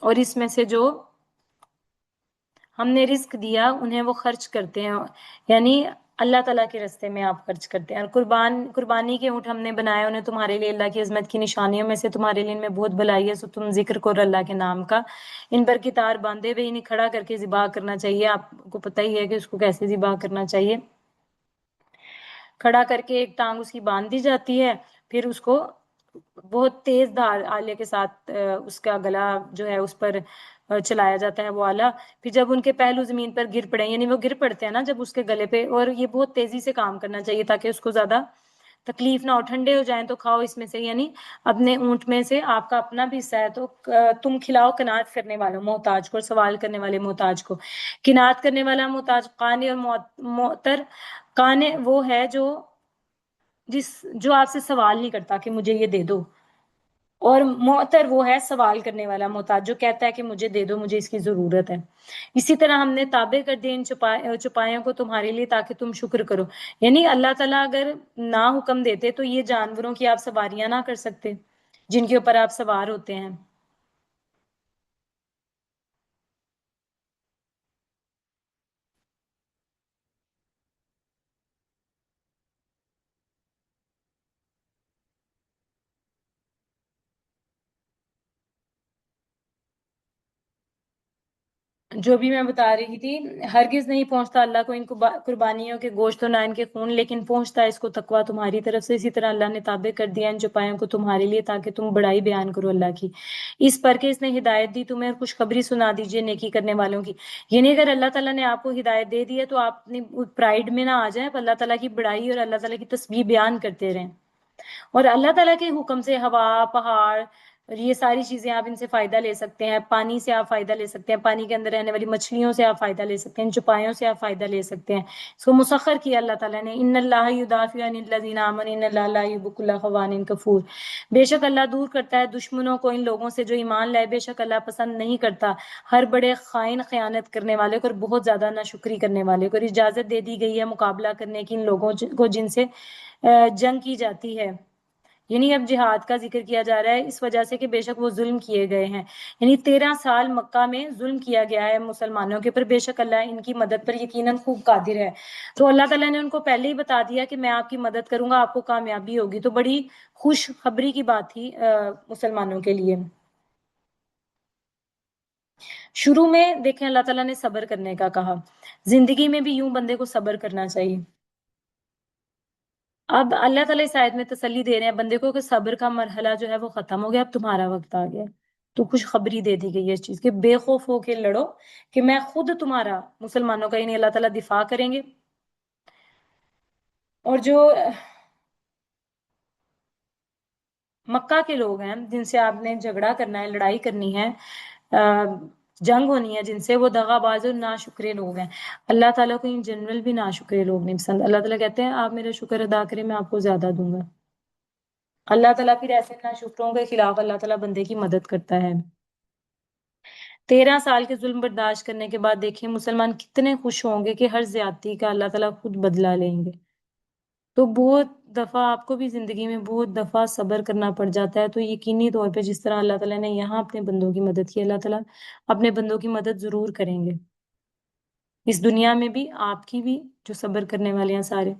[SPEAKER 1] اور اس میں سے جو ہم نے رزق دیا انہیں وہ خرچ کرتے ہیں، یعنی اللہ تعالیٰ کے راستے میں آپ خرچ کرتے ہیں، اور قربانی کے اونٹ ہم نے بنائے انہیں تمہارے لیے اللہ کی عظمت کی نشانیوں میں سے، تمہارے لیے ان میں بہت بھلائی ہے، سو تم ذکر کرو اللہ کے نام کا، ان پر کتار باندھے ہوئے انہیں کھڑا کر کے ذبح کرنا چاہیے، آپ کو پتہ ہی ہے کہ اس کو کیسے ذبح کرنا چاہیے، کھڑا کر کے ایک ٹانگ اس کی باندھ دی جاتی ہے، پھر اس کو بہت تیز دھار آلے کے ساتھ اس کا گلا جو ہے اس پر چلایا جاتا ہے وہ آلہ، پھر جب ان کے پہلو زمین پر گر پڑے، یعنی وہ گر پڑتے ہیں نا جب اس کے گلے پہ، اور یہ بہت تیزی سے کام کرنا چاہیے تاکہ اس کو زیادہ تکلیف نہ ہو، ٹھنڈے ہو جائیں تو کھاؤ اس میں سے، یعنی اپنے اونٹ میں سے آپ کا اپنا بھی حصہ ہے تو تم کھلاؤ کنات کرنے والوں محتاج کو اور سوال کرنے والے محتاج کو۔ کنات کرنے والا محتاج قانی اور معتر، قانی وہ ہے جو آپ سے سوال نہیں کرتا کہ مجھے یہ دے دو، اور معتر وہ ہے سوال کرنے والا محتاج جو کہتا ہے کہ مجھے دے دو، مجھے اس کی ضرورت ہے۔ اسی طرح ہم نے تابع کر دیا ان چپایوں کو تمہارے لیے تاکہ تم شکر کرو، یعنی اللہ تعالیٰ اگر نہ حکم دیتے تو یہ جانوروں کی آپ سواریاں نہ کر سکتے جن کے اوپر آپ سوار ہوتے ہیں۔ جو بھی میں بتا رہی تھی، ہرگز نہیں پہنچتا اللہ کو ان کو قربانیوں کے گوشت و نہ ان کے خون، لیکن پہنچتا ہے اس کو تقویٰ تمہاری طرف سے۔ اسی طرح اللہ نے تابع کر دیا ان چوپایوں کو تمہارے لیے تاکہ تم بڑائی بیان کرو اللہ کی، اس پر کہ اس نے ہدایت دی تمہیں، اور خوشخبری سنا دیجئے نیکی کرنے والوں کی۔ یعنی اگر اللہ تعالیٰ نے آپ کو ہدایت دے دی ہے تو آپ اپنی پرائڈ میں نہ آ جائیں، اللہ تعالیٰ کی بڑائی اور اللہ تعالیٰ کی تسبیح بیان کرتے رہیں، اور اللہ تعالیٰ کے حکم سے ہوا، پہاڑ اور یہ ساری چیزیں آپ ان سے فائدہ لے سکتے ہیں، پانی سے آپ فائدہ لے سکتے ہیں، پانی کے اندر رہنے والی مچھلیوں سے آپ فائدہ لے سکتے ہیں، ان چوپایوں سے آپ فائدہ لے سکتے ہیں، اس کو مسخر کیا اللہ تعالیٰ نے۔ ان اللہ یدافع عن الذین آمنوا ان اللہ لا یحب کل خوان کفور، بے شک اللہ دور کرتا ہے دشمنوں کو ان لوگوں سے جو ایمان لائے، بے شک اللہ پسند نہیں کرتا ہر بڑے خائن خیانت کرنے والے کو اور بہت زیادہ ناشکری کرنے والے کو۔ اور اجازت دے دی گئی ہے مقابلہ کرنے کی ان لوگوں کو جن سے جنگ کی جاتی ہے، یعنی اب جہاد کا ذکر کیا جا رہا ہے اس وجہ سے کہ بے شک وہ ظلم کیے گئے ہیں، یعنی 13 سال مکہ میں ظلم کیا گیا ہے مسلمانوں کے اوپر، بے شک اللہ ان کی مدد پر یقیناً خوب قادر ہے۔ تو اللہ تعالیٰ نے ان کو پہلے ہی بتا دیا کہ میں آپ کی مدد کروں گا، آپ کو کامیابی ہوگی، تو بڑی خوش خبری کی بات تھی مسلمانوں کے لیے۔ شروع میں دیکھیں اللہ تعالیٰ نے صبر کرنے کا کہا، زندگی میں بھی یوں بندے کو صبر کرنا چاہیے۔ اب اللہ تعالیٰ اس آیت میں تسلی دے رہے ہیں بندے کو کہ صبر کا مرحلہ جو ہے وہ ختم ہو گیا، اب تمہارا وقت آ گیا۔ تو خوشخبری دے دی گئی ہے اس چیز کہ بے خوف ہو کے لڑو، کہ میں خود تمہارا مسلمانوں کا، یعنی اللہ تعالیٰ دفاع کریں گے۔ اور جو مکہ کے لوگ ہیں جن سے آپ نے جھگڑا کرنا ہے، لڑائی کرنی ہے، جنگ ہونی ہے جن سے، وہ دغا باز اور ناشکرے لوگ ہیں۔ اللہ تعالیٰ کو ان جنرل بھی ناشکرے لوگ نہیں پسند۔ اللہ تعالیٰ کہتے ہیں آپ میرا شکر ادا کریں میں آپ کو زیادہ دوں گا۔ اللہ تعالیٰ پھر ایسے ناشکروں کے خلاف اللہ تعالیٰ بندے کی مدد کرتا ہے۔ 13 سال کے ظلم برداشت کرنے کے بعد دیکھیں مسلمان کتنے خوش ہوں گے کہ ہر زیادتی کا اللہ تعالیٰ خود بدلہ لیں گے۔ تو بہت دفعہ آپ کو بھی زندگی میں بہت دفعہ صبر کرنا پڑ جاتا ہے، تو یقینی طور پہ جس طرح اللہ تعالیٰ نے یہاں اپنے بندوں کی مدد کی، اللہ تعالیٰ اپنے بندوں کی مدد ضرور کریں گے، اس دنیا میں بھی، آپ کی بھی، جو صبر کرنے والے ہیں سارے۔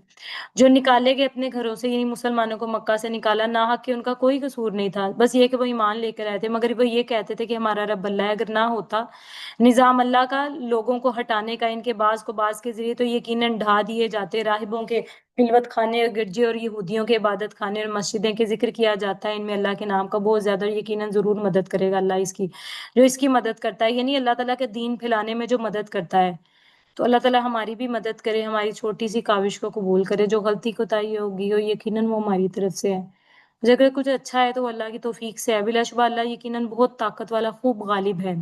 [SPEAKER 1] جو نکالے گئے اپنے گھروں سے، یعنی مسلمانوں کو مکہ سے نکالا، ناحق کہ ان کا کوئی قصور نہیں تھا، بس یہ کہ وہ ایمان لے کر آئے تھے، مگر وہ یہ کہتے تھے کہ ہمارا رب اللہ ہے۔ اگر نہ ہوتا نظام اللہ کا لوگوں کو ہٹانے کا ان کے بعض کو بعض کے ذریعے، تو یقیناً ڈھا دیے جاتے راہبوں کے خلوت خانے اور گرجے، اور یہودیوں کے عبادت خانے اور مسجدیں کے ذکر کیا جاتا ہے ان میں اللہ کے نام کا بہت زیادہ، یقیناً ضرور مدد کرے گا اللہ اس کی، جو اس کی مدد کرتا ہے، یعنی اللہ تعالیٰ کے دین پھیلانے میں جو مدد کرتا ہے۔ تو اللہ تعالیٰ ہماری بھی مدد کرے، ہماری چھوٹی سی کاوش کو قبول کرے، جو غلطی کوتاہی ہوگی وہ یقیناً وہ ہماری طرف سے ہے، اور اگر کچھ اچھا ہے تو وہ اللہ کی توفیق سے ہے، بلا شبہ اللہ یقیناً بہت طاقت والا، خوب غالب ہے۔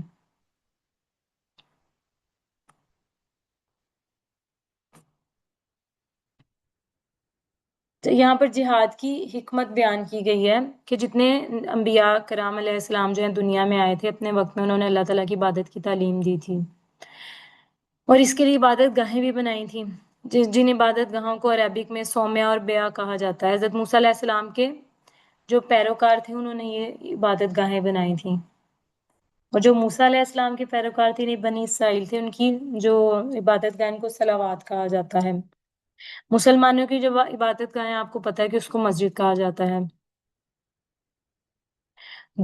[SPEAKER 1] تو یہاں پر جہاد کی حکمت بیان کی گئی ہے کہ جتنے انبیاء کرام علیہ السلام جو ہیں دنیا میں آئے تھے اپنے وقت میں، انہوں نے اللہ تعالیٰ کی عبادت کی تعلیم دی تھی، اور اس کے لیے عبادت گاہیں بھی بنائی تھیں، جن عبادت گاہوں کو عربک میں سومیا اور بیع کہا جاتا ہے۔ حضرت موسیٰ علیہ السلام کے جو پیروکار تھے انہوں نے یہ عبادت گاہیں بنائی تھیں، اور جو موسیٰ علیہ السلام کے پیروکار تھے نہیں بنی اسرائیل تھے، ان کی جو عبادت گاہ ان کو صلوات کہا جاتا ہے۔ مسلمانوں کی جو عبادت گاہیں آپ کو پتہ ہے کہ اس کو مسجد کہا جاتا ہے۔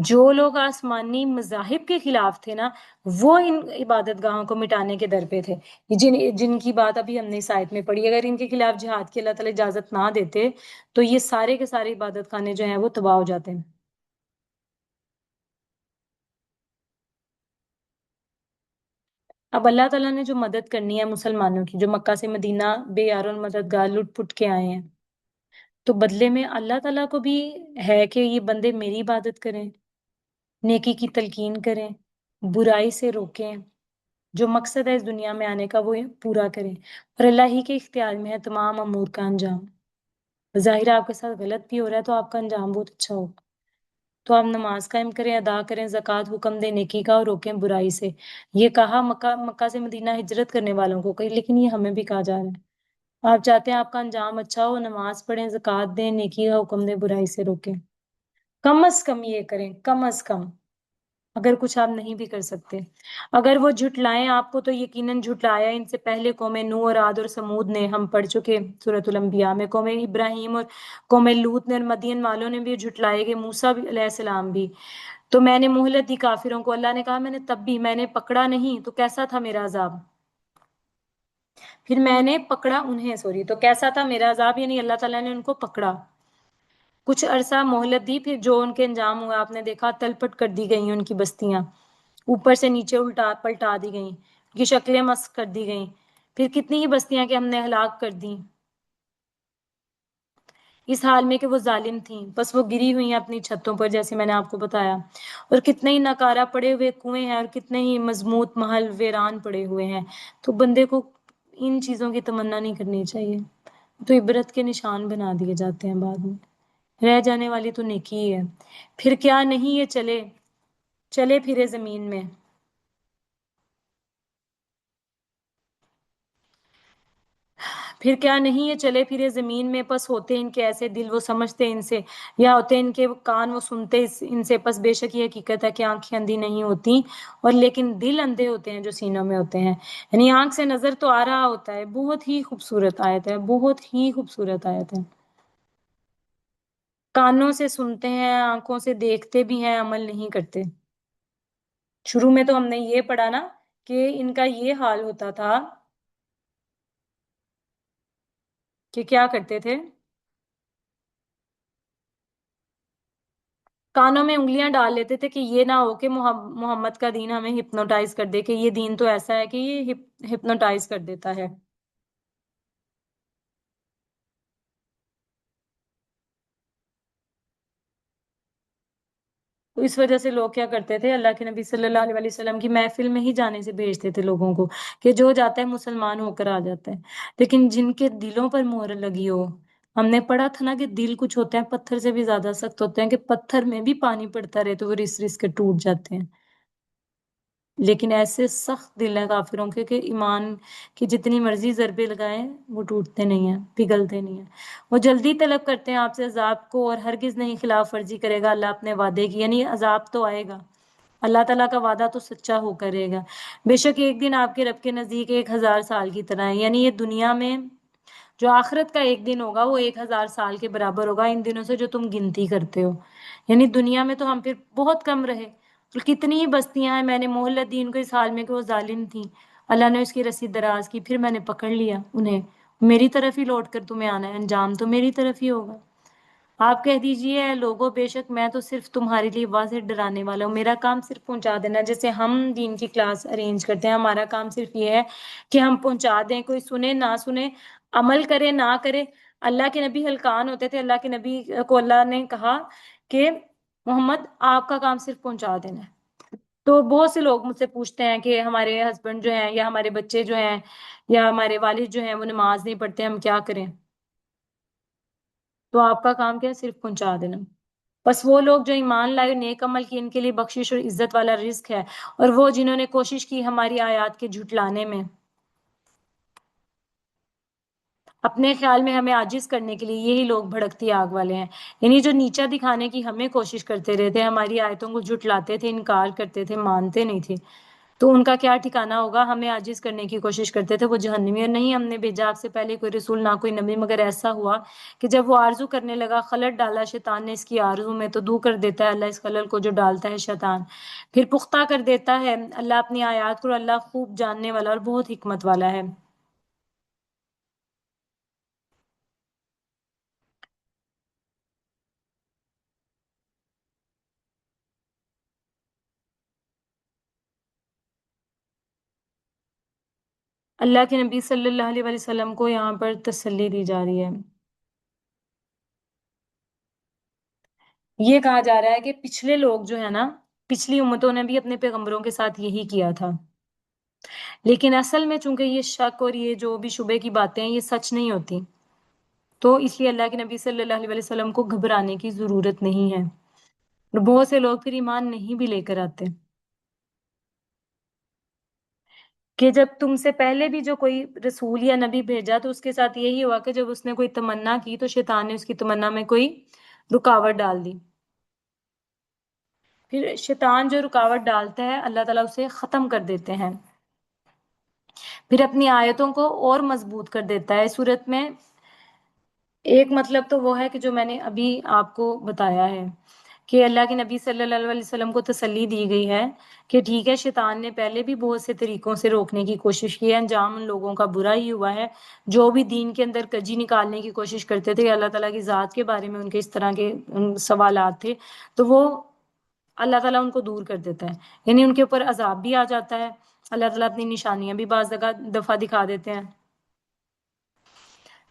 [SPEAKER 1] جو لوگ آسمانی مذاہب کے خلاف تھے نا، وہ ان عبادت گاہوں کو مٹانے کے در پہ تھے، جن کی بات ابھی ہم نے اس آیت میں پڑھی۔ اگر ان کے خلاف جہاد کی اللہ تعالیٰ اجازت نہ دیتے تو یہ سارے کے سارے عبادت خانے جو ہیں وہ تباہ ہو جاتے ہیں۔ اب اللہ تعالیٰ نے جو مدد کرنی ہے مسلمانوں کی، جو مکہ سے مدینہ بے یار اور مددگار لٹ پٹ کے آئے ہیں، تو بدلے میں اللہ تعالیٰ کو بھی ہے کہ یہ بندے میری عبادت کریں، نیکی کی تلقین کریں، برائی سے روکیں، جو مقصد ہے اس دنیا میں آنے کا وہ پورا کریں، اور اللہ ہی کے اختیار میں ہے تمام امور کا انجام۔ ظاہر آپ کے ساتھ غلط بھی ہو رہا ہے تو آپ کا انجام بہت اچھا ہوگا۔ تو آپ نماز قائم کریں، ادا کریں زکوٰۃ، حکم دیں نیکی کا اور روکیں برائی سے۔ یہ کہا مکہ سے مدینہ ہجرت کرنے والوں کو کہی، لیکن یہ ہمیں بھی کہا جا رہا ہے۔ آپ چاہتے ہیں آپ کا انجام اچھا ہو، نماز پڑھیں، زکوٰۃ دیں، نیکی کا حکم دیں، برائی سے روکیں، کم از کم یہ کریں، کم از کم، اگر کچھ آپ نہیں بھی کر سکتے۔ اگر وہ جھٹلائیں آپ کو تو یقیناً جھٹلایا ان سے پہلے قوم نوح اور عاد اور سمود نے، ہم پڑھ چکے سورۃ الانبیاء میں، قوم ابراہیم اور قوم لوط نے اور مدین والوں نے بھی جھٹلائے کہ موسیٰ بھی علیہ السلام بھی۔ تو میں نے مہلت دی کافروں کو، اللہ نے کہا میں نے تب بھی، میں نے پکڑا نہیں تو کیسا تھا میرا عذاب، پھر میں نے پکڑا انہیں، سوری، تو کیسا تھا میرا عذاب، یعنی اللہ تعالیٰ نے ان کو پکڑا، کچھ عرصہ مہلت دی، پھر جو ان کے انجام ہوا آپ نے دیکھا، تلپٹ کر دی گئیں ان کی بستیاں، اوپر سے نیچے الٹا پلٹا دی گئیں، ان کی شکلیں مسخ کر دی گئیں، پھر کتنی ہی بستیاں کہ ہم نے ہلاک کر دیں، اس حال میں کہ وہ ظالم تھیں، بس وہ گری ہوئی ہیں اپنی چھتوں پر جیسے میں نے آپ کو بتایا، اور کتنے ہی ناکارہ پڑے ہوئے کنویں ہیں اور کتنے ہی مضبوط محل ویران پڑے ہوئے ہیں۔ تو بندے کو ان چیزوں کی تمنا نہیں کرنی چاہیے، تو عبرت کے نشان بنا دیے جاتے ہیں بعد میں، رہ جانے والی تو نیکی ہی ہے۔ پھر کیا نہیں یہ چلے پھرے زمین میں، پھر کیا نہیں یہ چلے پھرے زمین میں، پس ہوتے ان کے ایسے دل وہ سمجھتے ان سے، یا ہوتے ان کے کان وہ سنتے ان سے، پس بے شک یہ حقیقت ہے کہ آنکھیں اندھی نہیں ہوتی اور لیکن دل اندھے ہوتے ہیں جو سینوں میں ہوتے ہیں۔ یعنی آنکھ سے نظر تو آ رہا ہوتا ہے، بہت ہی خوبصورت آیت ہے، بہت ہی خوبصورت آیت ہے، کانوں سے سنتے ہیں، آنکھوں سے دیکھتے بھی ہیں، عمل نہیں کرتے۔ شروع میں تو ہم نے یہ پڑھا نا کہ ان کا یہ حال ہوتا تھا کہ کیا کرتے تھے، کانوں میں انگلیاں ڈال لیتے تھے کہ یہ نہ ہو کہ محمد کا دین ہمیں ہپنوٹائز کر دے، کہ یہ دین تو ایسا ہے کہ یہ ہپنوٹائز کر دیتا ہے۔ تو اس وجہ سے لوگ کیا کرتے تھے، اللہ کے نبی صلی اللہ علیہ وسلم کی محفل میں ہی جانے سے بھیجتے تھے لوگوں کو کہ جو جاتا ہے مسلمان ہو کر آ جاتا ہے، لیکن جن کے دلوں پر مہر لگی ہو، ہم نے پڑھا تھا نا کہ دل کچھ ہوتے ہیں پتھر سے بھی زیادہ سخت ہوتے ہیں، کہ پتھر میں بھی پانی پڑتا رہے تو وہ رس رس کے ٹوٹ جاتے ہیں، لیکن ایسے سخت دل ہیں کافروں کے کہ ایمان کی جتنی مرضی ضربے لگائیں وہ ٹوٹتے نہیں ہیں، پگھلتے نہیں ہیں۔ وہ جلدی طلب کرتے ہیں آپ سے عذاب کو اور ہرگز نہیں خلاف ورزی کرے گا اللہ اپنے وعدے کی، یعنی عذاب تو آئے گا، اللہ تعالیٰ کا وعدہ تو سچا ہو کر رہے گا۔ بے شک ایک دن آپ کے رب کے نزدیک 1000 سال کی طرح ہے، یعنی یہ دنیا میں جو آخرت کا ایک دن ہوگا وہ 1000 سال کے برابر ہوگا ان دنوں سے جو تم گنتی کرتے ہو۔ یعنی دنیا میں تو ہم پھر بہت کم رہے، اور کتنی ہی بستیاں ہیں، میں نے مہلت دی ان کو اس حال میں کہ وہ ظالم تھیں، اللہ نے اس کی رسی دراز کی، پھر میں نے پکڑ لیا انہیں، میری طرف ہی لوٹ کر تمہیں آنا ہے، انجام تو میری طرف ہی ہوگا۔ آپ کہہ دیجئے اے لوگوں بے شک میں تو صرف تمہارے لیے واضح ڈرانے والا ہوں، میرا کام صرف پہنچا دینا، جیسے ہم دین کی کلاس ارینج کرتے ہیں، ہمارا کام صرف یہ ہے کہ ہم پہنچا دیں، کوئی سنے نہ سنے، عمل کرے نہ کرے۔ اللہ کے نبی ہلکان ہوتے تھے، اللہ کے نبی کو اللہ نے کہا کہ محمد آپ کا کام صرف پہنچا دینا ہے۔ تو بہت سے لوگ مجھ سے پوچھتے ہیں کہ ہمارے ہسبینڈ جو ہیں یا ہمارے بچے جو ہیں یا ہمارے والد جو ہیں وہ نماز نہیں پڑھتے، ہم کیا کریں؟ تو آپ کا کام کیا ہے؟ صرف پہنچا دینا۔ بس وہ لوگ جو ایمان لائے نیک عمل کی، ان کے لیے بخشش اور عزت والا رزق ہے، اور وہ جنہوں نے کوشش کی ہماری آیات کے جھٹلانے میں، اپنے خیال میں ہمیں عاجز کرنے کے لیے، یہی لوگ بھڑکتی آگ والے ہیں، یعنی جو نیچا دکھانے کی ہمیں کوشش کرتے رہتے، ہماری آیتوں کو جھٹلاتے تھے، انکار کرتے تھے، مانتے نہیں تھے، تو ان کا کیا ٹھکانہ ہوگا؟ ہمیں عاجز کرنے کی کوشش کرتے تھے، وہ جہنمی، اور نہیں ہم نے بھیجا آپ سے پہلے کوئی رسول نہ کوئی نبی، مگر ایسا ہوا کہ جب وہ آرزو کرنے لگا، خلل ڈالا شیطان نے اس کی آرزو میں، تو دور کر دیتا ہے اللہ اس خلل کو جو ڈالتا ہے شیطان، پھر پختہ کر دیتا ہے اللہ اپنی آیات کو، اور اللہ خوب جاننے والا اور بہت حکمت والا ہے۔ اللہ کے نبی صلی اللہ علیہ وسلم کو یہاں پر تسلی دی جا رہی ہے۔ یہ کہا جا رہا ہے کہ پچھلے لوگ جو ہے نا، پچھلی امتوں نے بھی اپنے پیغمبروں کے ساتھ یہی کیا تھا، لیکن اصل میں چونکہ یہ شک اور یہ جو بھی شبے کی باتیں ہیں یہ سچ نہیں ہوتی، تو اس لیے اللہ کے نبی صلی اللہ علیہ وسلم کو گھبرانے کی ضرورت نہیں ہے، اور بہت سے لوگ پھر ایمان نہیں بھی لے کر آتے، کہ جب تم سے پہلے بھی جو کوئی رسول یا نبی بھیجا تو اس کے ساتھ یہی ہوا کہ جب اس نے کوئی تمنا کی تو شیطان نے اس کی تمنا میں کوئی رکاوٹ ڈال دی، پھر شیطان جو رکاوٹ ڈالتا ہے اللہ تعالیٰ اسے ختم کر دیتے ہیں، پھر اپنی آیتوں کو اور مضبوط کر دیتا ہے صورت میں۔ ایک مطلب تو وہ ہے کہ جو میں نے ابھی آپ کو بتایا ہے کہ اللہ کے نبی صلی اللہ علیہ وسلم کو تسلی دی گئی ہے کہ ٹھیک ہے، شیطان نے پہلے بھی بہت سے طریقوں سے روکنے کی کوشش کی ہے، انجام ان لوگوں کا برا ہی ہوا ہے، جو بھی دین کے اندر کجی نکالنے کی کوشش کرتے تھے، اللہ تعالیٰ کی ذات کے بارے میں ان کے اس طرح کے سوالات تھے، تو وہ اللہ تعالیٰ ان کو دور کر دیتا ہے، یعنی ان کے اوپر عذاب بھی آ جاتا ہے، اللہ تعالیٰ اپنی نشانیاں بھی بعض دفعہ دکھا دیتے ہیں۔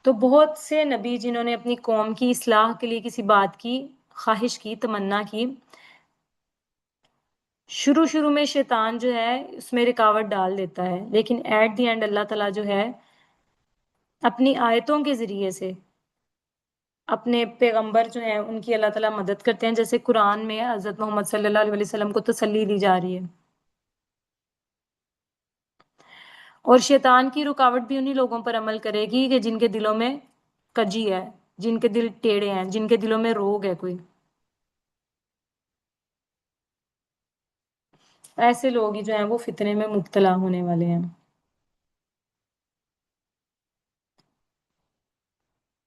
[SPEAKER 1] تو بہت سے نبی جنہوں نے اپنی قوم کی اصلاح کے لیے کسی بات کی خواہش کی، تمنا کی، شروع میں شیطان جو ہے اس میں رکاوٹ ڈال دیتا ہے، لیکن ایٹ دی اینڈ اللہ تعالیٰ جو ہے اپنی آیتوں کے ذریعے سے اپنے پیغمبر جو ہیں ان کی اللہ تعالیٰ مدد کرتے ہیں، جیسے قرآن میں حضرت محمد صلی اللہ علیہ وسلم کو تسلی دی جا رہی ہے، اور شیطان کی رکاوٹ بھی انہی لوگوں پر عمل کرے گی کہ جن کے دلوں میں کجی ہے، جن کے دل ٹیڑے ہیں، جن کے دلوں میں روگ ہے کوئی، ایسے لوگ ہی جو ہیں وہ فتنے میں مبتلا ہونے والے ہیں۔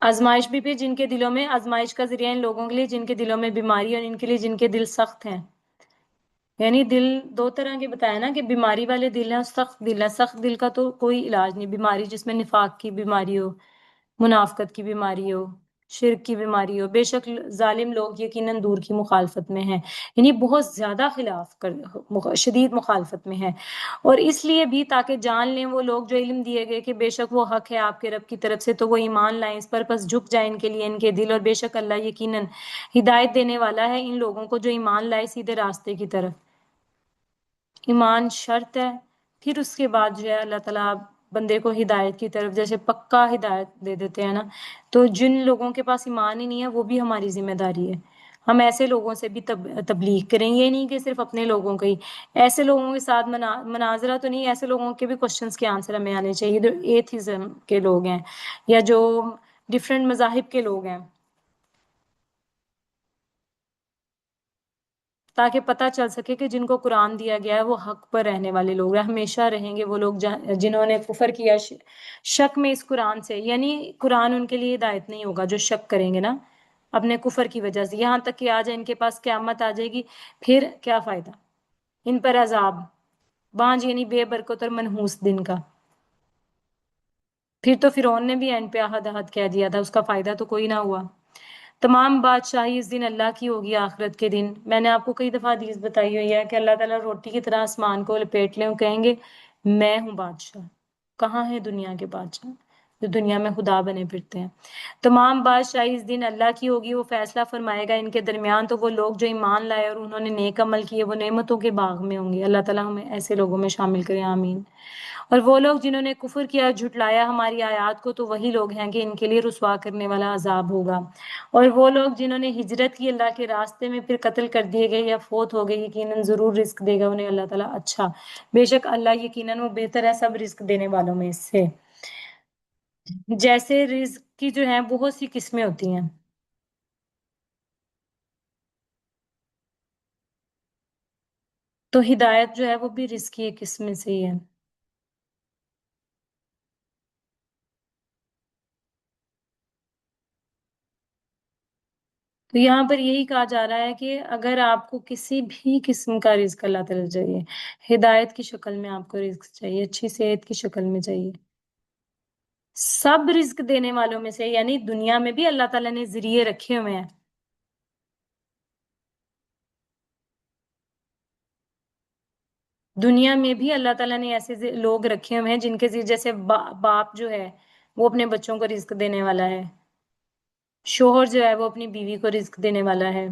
[SPEAKER 1] آزمائش بھی پھر جن کے دلوں میں، آزمائش کا ذریعہ ان لوگوں کے لیے جن کے دلوں میں بیماری، اور ان کے لیے جن کے دل سخت ہیں، یعنی دل دو طرح کے بتایا نا کہ بیماری والے دل ہیں اور سخت دل ہے، سخت دل کا تو کوئی علاج نہیں، بیماری جس میں نفاق کی بیماری ہو، منافقت کی بیماری ہو، شرک کی بیماری ہو، بے شک ظالم لوگ یقیناً دور کی مخالفت میں ہیں، یعنی بہت زیادہ شدید مخالفت میں ہیں، اور اس لیے بھی تاکہ جان لیں وہ لوگ جو علم دیے گئے کہ بے شک وہ حق ہے آپ کے رب کی طرف سے، تو وہ ایمان لائیں اس پر، پس جھک جائیں ان کے لیے ان کے دل، اور بے شک اللہ یقیناً ہدایت دینے والا ہے ان لوگوں کو جو ایمان لائے سیدھے راستے کی طرف۔ ایمان شرط ہے، پھر اس کے بعد جو ہے اللہ تعالیٰ بندے کو ہدایت کی طرف جیسے پکا ہدایت دے دیتے ہیں نا، تو جن لوگوں کے پاس ایمان ہی نہیں ہے وہ بھی ہماری ذمہ داری ہے، ہم ایسے لوگوں سے بھی تبلیغ کریں، یہ نہیں کہ صرف اپنے لوگوں کا ہی، ایسے لوگوں کے ساتھ مناظرہ تو نہیں، ایسے لوگوں کے بھی کوشچنس کے آنسر ہمیں آنے چاہیے جو ایتھزم کے لوگ ہیں یا جو ڈفرینٹ مذاہب کے لوگ ہیں، تاکہ پتہ چل سکے کہ جن کو قرآن دیا گیا ہے وہ حق پر رہنے والے لوگ ہیں، ہمیشہ رہیں گے وہ لوگ جنہوں نے کفر کیا شک میں اس قرآن سے، یعنی قرآن ان کے لیے ہدایت نہیں ہوگا جو شک کریں گے نا اپنے کفر کی وجہ سے، یہاں تک کہ آ جائے ان کے پاس قیامت آ جائے گی، پھر کیا فائدہ، ان پر عذاب بانج، یعنی بے برکت اور منحوس دن کا، پھر تو فرعون نے بھی اینڈ پہ احد احد کہہ دیا تھا، اس کا فائدہ تو کوئی نہ ہوا۔ تمام بادشاہی اس دن اللہ کی ہوگی، آخرت کے دن میں نے آپ کو کئی دفعہ حدیث بتائی ہوئی ہے کہ اللہ تعالیٰ روٹی کی طرح آسمان کو لپیٹ لیں اور کہیں گے میں ہوں بادشاہ، کہاں ہے دنیا کے بادشاہ جو دنیا میں خدا بنے پھرتے ہیں، تمام بادشاہی اس دن اللہ کی ہوگی، وہ فیصلہ فرمائے گا ان کے درمیان، تو وہ لوگ جو ایمان لائے اور انہوں نے نیک عمل کیے وہ نعمتوں کے باغ میں ہوں گے، اللہ تعالیٰ ہمیں ایسے لوگوں میں شامل کرے، آمین۔ اور وہ لوگ جنہوں نے کفر کیا، جھٹلایا ہماری آیات کو، تو وہی لوگ ہیں کہ ان کے لیے رسوا کرنے والا عذاب ہوگا، اور وہ لوگ جنہوں نے ہجرت کی اللہ کے راستے میں پھر قتل کر دیے گئے یا فوت ہو گئے، یقیناً ضرور رزق دے گا انہیں اللہ تعالیٰ اچھا، بے شک اللہ یقیناً وہ بہتر ہے سب رزق دینے والوں میں سے۔ جیسے رزق کی جو ہیں بہت سی قسمیں ہوتی ہیں، تو ہدایت جو ہے وہ بھی رزق کی ایک قسم میں سے ہی ہے۔ تو یہاں پر یہی کہا جا رہا ہے کہ اگر آپ کو کسی بھی قسم کا رزق اللہ تعالیٰ چاہیے، ہدایت کی شکل میں آپ کو رزق چاہیے، اچھی صحت کی شکل میں چاہیے، سب رزق دینے والوں میں سے، یعنی دنیا میں بھی اللہ تعالیٰ نے ذریعے رکھے ہوئے ہیں، دنیا میں بھی اللہ تعالیٰ نے ایسے لوگ رکھے ہوئے ہیں جن کے ذریعے، جیسے باپ جو ہے وہ اپنے بچوں کو رزق دینے والا ہے، شوہر جو ہے وہ اپنی بیوی کو رزق دینے والا ہے،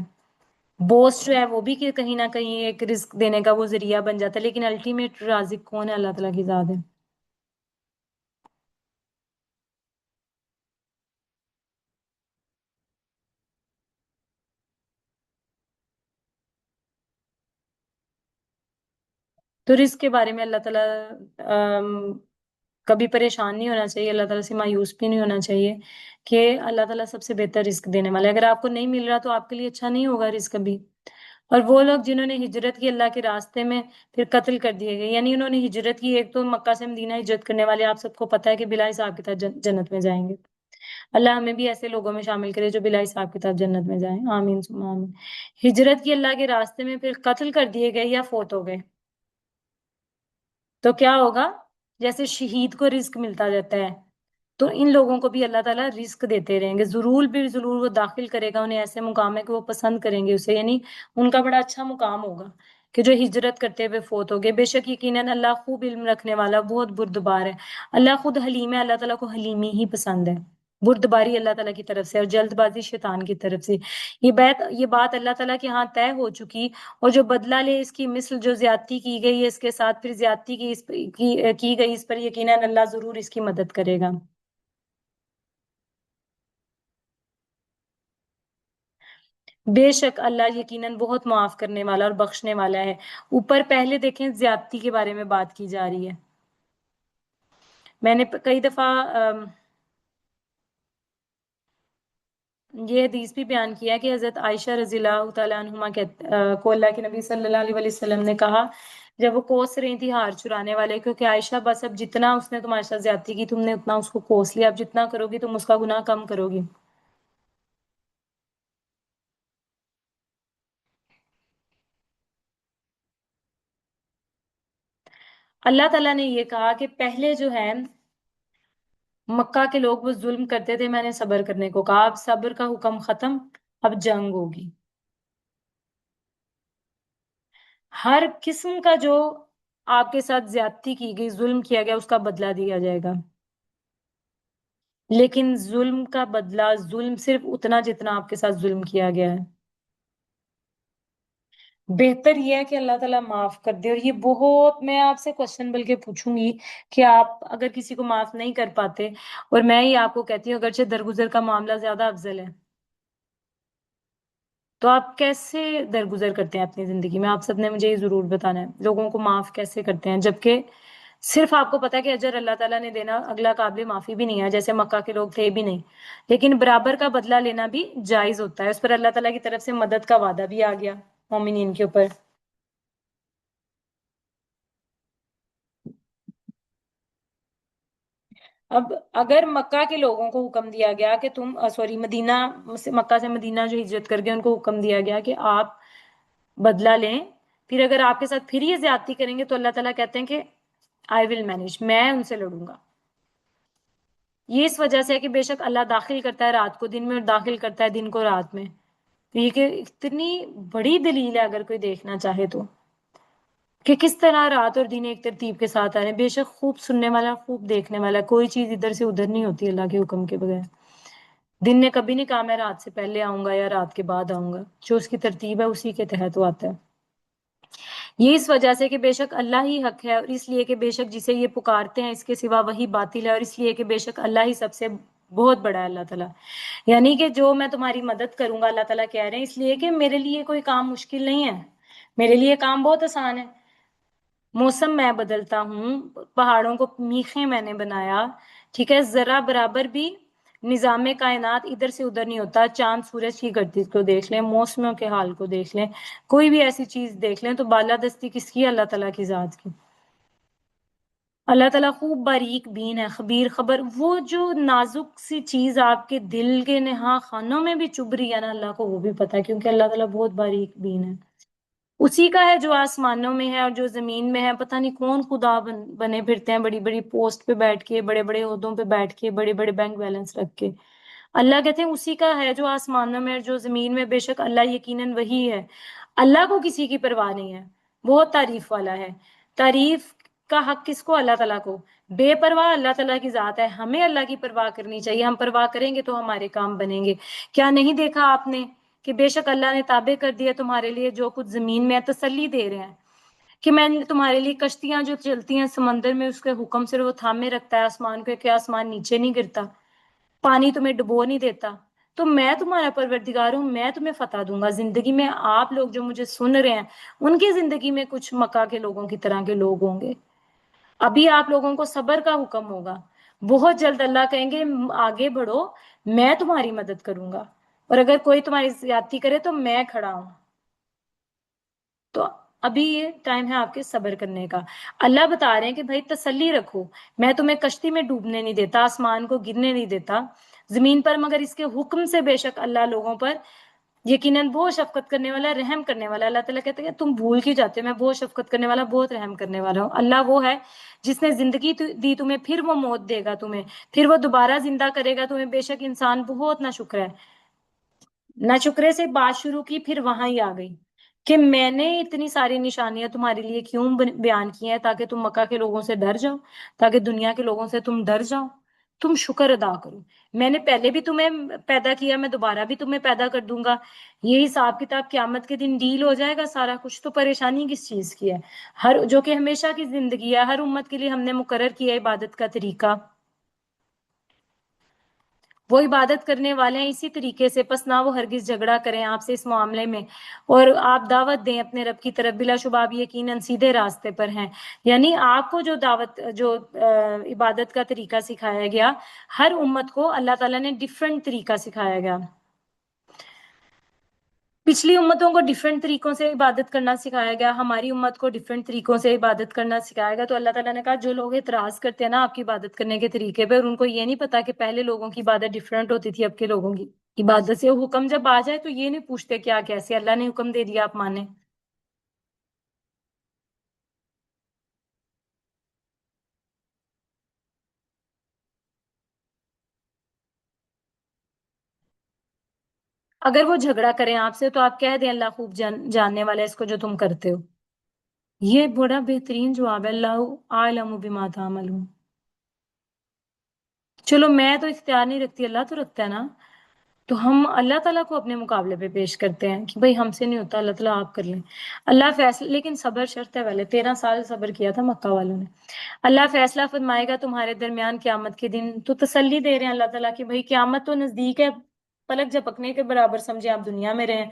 [SPEAKER 1] بوسٹ جو ہے وہ بھی کہ کہیں نہ کہیں ایک رزق دینے کا وہ ذریعہ بن جاتا ہے، لیکن الٹیمیٹ رازق کون ہے؟ اللہ تعالیٰ کی ذات ہے۔ تو رزق کے بارے میں اللہ تعالیٰ کبھی پریشان نہیں ہونا چاہیے، اللہ تعالیٰ سے مایوس بھی نہیں ہونا چاہیے، کہ اللہ تعالیٰ سب سے بہتر رزق دینے والا ہے۔ اگر آپ کو نہیں مل رہا تو آپ کے لیے اچھا نہیں ہوگا رزق کبھی۔ اور وہ لوگ جنہوں نے ہجرت کی اللہ کے راستے میں، پھر قتل کر دیے گئے، یعنی انہوں نے ہجرت کی، ایک تو مکہ سے مدینہ ہجرت کرنے والے آپ سب کو پتہ ہے کہ بلا حساب کے ساتھ جنت میں جائیں گے۔ اللہ ہمیں بھی ایسے لوگوں میں شامل کرے جو بلا حساب کے ساتھ جنت میں جائیں، آمین ثم آمین۔ ہجرت کی اللہ کے راستے میں، پھر قتل کر دیے گئے یا فوت ہو گئے، تو کیا ہوگا؟ جیسے شہید کو رزق ملتا جاتا ہے، تو ان لوگوں کو بھی اللہ تعالیٰ رزق دیتے رہیں گے، ضرور بھی ضرور وہ داخل کرے گا انہیں ایسے مقام ہے کہ وہ پسند کریں گے اسے، یعنی ان کا بڑا اچھا مقام ہوگا کہ جو ہجرت کرتے ہوئے فوت ہو گئے۔ بے شک یقیناً اللہ خوب علم رکھنے والا، بہت بردبار ہے۔ اللہ خود حلیم ہے، اللہ تعالیٰ کو حلیمی ہی پسند ہے۔ بردباری اللہ تعالیٰ کی طرف سے اور جلد بازی شیطان کی طرف سے۔ یہ بات اللہ تعالیٰ کے ہاں طے ہو چکی، اور جو بدلہ لے اس کی مثل جو زیادتی کی گئی ہے اس کے ساتھ پھر زیادتی کی گئی اس پر، یقیناً اللہ ضرور اس کی مدد کرے گا۔ بے شک اللہ یقیناً بہت معاف کرنے والا اور بخشنے والا ہے۔ اوپر پہلے دیکھیں زیادتی کے بارے میں بات کی جا رہی ہے۔ میں نے کئی دفعہ یہ حدیث بھی بیان کیا کہ حضرت عائشہ رضی اللہ تعالیٰ عنہما کو اللہ کے نبی صلی اللہ علیہ وسلم نے کہا، جب وہ کوس رہی تھی ہار چرانے والے، کیونکہ عائشہ بس اب جتنا اس نے تمہارے ساتھ زیادتی کی تم نے اتنا اس کو کوس لیا، اب جتنا کرو گی تم اس کا گناہ کم کرو گی۔ اللہ تعالیٰ نے یہ کہا کہ پہلے جو ہے مکہ کے لوگ وہ ظلم کرتے تھے، میں نے صبر کرنے کو کہا، اب صبر کا حکم ختم، اب جنگ ہوگی۔ ہر قسم کا جو آپ کے ساتھ زیادتی کی گئی، ظلم کیا گیا، اس کا بدلہ دیا جائے گا، لیکن ظلم کا بدلہ ظلم صرف اتنا جتنا آپ کے ساتھ ظلم کیا گیا ہے۔ بہتر یہ ہے کہ اللہ تعالیٰ معاف کر دے، اور یہ بہت، میں آپ سے کوشچن بلکہ پوچھوں گی کہ آپ اگر کسی کو معاف نہیں کر پاتے، اور میں ہی آپ کو کہتی ہوں اگرچہ درگزر کا معاملہ زیادہ افضل ہے، تو آپ کیسے درگزر کرتے ہیں اپنی زندگی میں؟ آپ سب نے مجھے یہ ضرور بتانا ہے، لوگوں کو معاف کیسے کرتے ہیں جبکہ صرف آپ کو پتا ہے کہ اجر اللہ تعالیٰ نے دینا، اگلا قابل معافی بھی نہیں ہے، جیسے مکہ کے لوگ تھے بھی نہیں، لیکن برابر کا بدلہ لینا بھی جائز ہوتا ہے، اس پر اللہ تعالیٰ کی طرف سے مدد کا وعدہ بھی آ گیا مومنین کے اوپر۔ اب اگر مکہ کے لوگوں کو حکم دیا گیا کہ تم سوری مدینہ مکہ سے مدینہ جو ہجرت کر گئے ان کو حکم دیا گیا کہ آپ بدلہ لیں، پھر اگر آپ کے ساتھ پھر یہ زیادتی کریں گے تو اللہ تعالیٰ کہتے ہیں کہ آئی ول مینج، میں ان سے لڑوں گا۔ یہ اس وجہ سے ہے کہ بے شک اللہ داخل کرتا ہے رات کو دن میں اور داخل کرتا ہے دن کو رات میں، تو یہ کہ اتنی بڑی دلیل ہے اگر کوئی دیکھنا چاہے تو، کہ کس طرح رات اور دن ایک ترتیب کے ساتھ آ رہے ہیں۔ بے شک خوب سننے والا، خوب دیکھنے والا، کوئی چیز ادھر سے ادھر نہیں ہوتی اللہ کے حکم کے بغیر۔ دن نے کبھی نہیں کہا میں رات سے پہلے آؤں گا یا رات کے بعد آؤں گا، جو اس کی ترتیب ہے اسی کے تحت وہ آتا ہے۔ یہ اس وجہ سے کہ بے شک اللہ ہی حق ہے، اور اس لیے کہ بے شک جسے یہ پکارتے ہیں اس کے سوا وہی باطل ہے، اور اس لیے کہ بے شک اللہ ہی سب سے بہت بڑا ہے اللہ تعالیٰ۔ یعنی کہ جو میں تمہاری مدد کروں گا، اللہ تعالیٰ کہہ رہے ہیں، اس لیے کہ میرے لیے کوئی کام مشکل نہیں ہے، میرے لیے کام بہت آسان ہے۔ موسم میں بدلتا ہوں، پہاڑوں کو میخیں میں نے بنایا، ٹھیک ہے، ذرا برابر بھی نظام کائنات ادھر سے ادھر نہیں ہوتا، چاند سورج کی گردش کو دیکھ لیں، موسموں کے حال کو دیکھ لیں، کوئی بھی ایسی چیز دیکھ لیں تو بالادستی کس کی؟ اللہ تعالیٰ کی ذات کی۔ اللہ تعالیٰ خوب باریک بین ہے، خبیر خبر، وہ جو نازک سی چیز آپ کے دل کے نہا خانوں میں بھی چبھ رہی ہے نا، اللہ کو وہ بھی پتا ہے، کیونکہ اللہ تعالیٰ بہت باریک بین ہے۔ اسی کا ہے جو آسمانوں میں ہے اور جو زمین میں ہے، پتہ نہیں کون خدا بنے پھرتے ہیں بڑی بڑی پوسٹ پہ بیٹھ کے، بڑے بڑے عہدوں پہ بیٹھ کے، بڑے بڑے بینک بیلنس رکھ کے۔ اللہ کہتے ہیں اسی کا ہے جو آسمانوں میں اور جو زمین میں، بے شک اللہ یقیناً وہی ہے۔ اللہ کو کسی کی پرواہ نہیں ہے، بہت تعریف والا ہے۔ تعریف کا حق کس کو؟ اللہ تعالیٰ کو۔ بے پرواہ اللہ تعالیٰ کی ذات ہے، ہمیں اللہ کی پرواہ کرنی چاہیے، ہم پرواہ کریں گے تو ہمارے کام بنیں گے۔ کیا نہیں دیکھا آپ نے کہ بے شک اللہ نے تابع کر دیا تمہارے لیے جو کچھ زمین میں ہے، تسلی دے رہے ہیں کہ میں نے تمہارے لیے کشتیاں جو چلتی ہیں سمندر میں اس کے حکم سے وہ تھامے رکھتا ہے آسمان کو کہ آسمان نیچے نہیں گرتا، پانی تمہیں ڈبو نہیں دیتا، تو میں تمہارا پروردگار ہوں، میں تمہیں فتح دوں گا زندگی میں۔ آپ لوگ جو مجھے سن رہے ہیں ان کی زندگی میں کچھ مکہ کے لوگوں کی طرح کے لوگ ہوں گے، ابھی آپ لوگوں کو صبر کا حکم ہوگا، بہت جلد اللہ کہیں گے آگے بڑھو، میں تمہاری مدد کروں گا، اور اگر کوئی تمہاری زیادتی کرے تو میں کھڑا ہوں۔ تو ابھی یہ ٹائم ہے آپ کے صبر کرنے کا۔ اللہ بتا رہے ہیں کہ بھائی تسلی رکھو، میں تمہیں کشتی میں ڈوبنے نہیں دیتا، آسمان کو گرنے نہیں دیتا زمین پر، مگر اس کے حکم سے بے شک اللہ لوگوں پر یقیناً بہت شفقت کرنے والا، رحم کرنے والا۔ اللہ تعالیٰ کہتے ہیں کہ تم بھول کی جاتے ہو، میں بہت شفقت کرنے والا، بہت رحم کرنے والا ہوں۔ اللہ وہ ہے جس نے زندگی دی تمہیں، پھر وہ موت دے گا تمہیں، پھر وہ دوبارہ زندہ کرے گا تمہیں۔ بے شک انسان بہت ناشکر ہے، ناشکرے سے بات شروع کی پھر وہاں ہی آ گئی کہ میں نے اتنی ساری نشانیاں تمہارے لیے کیوں بیان کی ہیں، تاکہ تم مکہ کے لوگوں سے ڈر جاؤ، تاکہ دنیا کے لوگوں سے تم ڈر جاؤ، تم شکر ادا کرو۔ میں نے پہلے بھی تمہیں پیدا کیا، میں دوبارہ بھی تمہیں پیدا کر دوں گا۔ یہ حساب کتاب قیامت کے دن ڈیل ہو جائے گا سارا کچھ، تو پریشانی کس چیز کی ہے؟ ہر جو کہ ہمیشہ کی زندگی ہے، ہر امت کے لیے ہم نے مقرر کیا ہے عبادت کا طریقہ، وہ عبادت کرنے والے ہیں اسی طریقے سے، پس نہ وہ ہرگز جھگڑا کریں آپ سے اس معاملے میں، اور آپ دعوت دیں اپنے رب کی طرف، بلا شبہ آپ یقیناً سیدھے راستے پر ہیں۔ یعنی آپ کو جو دعوت، جو عبادت کا طریقہ سکھایا گیا، ہر امت کو اللہ تعالیٰ نے ڈیفرنٹ طریقہ سکھایا گیا۔ پچھلی امتوں کو ڈیفرنٹ طریقوں سے عبادت کرنا سکھایا گیا، ہماری امت کو ڈیفرنٹ طریقوں سے عبادت کرنا سکھایا گیا۔ تو اللہ تعالیٰ نے کہا جو لوگ اعتراض کرتے ہیں نا آپ کی عبادت کرنے کے طریقے پہ، اور ان کو یہ نہیں پتا کہ پہلے لوگوں کی عبادت ڈیفرنٹ ہوتی تھی اب کے لوگوں کی عبادت سے، حکم جب آ جائے تو یہ نہیں پوچھتے کیا کیسے، اللہ نے حکم دے دیا آپ مانیں۔ اگر وہ جھگڑا کریں آپ سے تو آپ کہہ دیں اللہ خوب جاننے والا ہے اس کو جو تم کرتے ہو۔ یہ بڑا بہترین جواب ہے، اللہ عالم بما تعملون۔ چلو میں تو اختیار نہیں رکھتی، اللہ تو رکھتا ہے نا، تو ہم اللہ تعالیٰ کو اپنے مقابلے پہ پیش کرتے ہیں کہ بھائی ہم سے نہیں ہوتا، اللہ تعالیٰ آپ کر لیں۔ اللہ فیصلہ، لیکن صبر شرط ہے، پہلے 13 سال صبر کیا تھا مکہ والوں نے۔ اللہ فیصلہ فرمائے گا تمہارے درمیان قیامت کے دن، تو تسلی دے رہے ہیں اللہ تعالیٰ کہ بھائی قیامت تو نزدیک ہے، پلک جھپکنے کے برابر سمجھے آپ دنیا میں رہیں،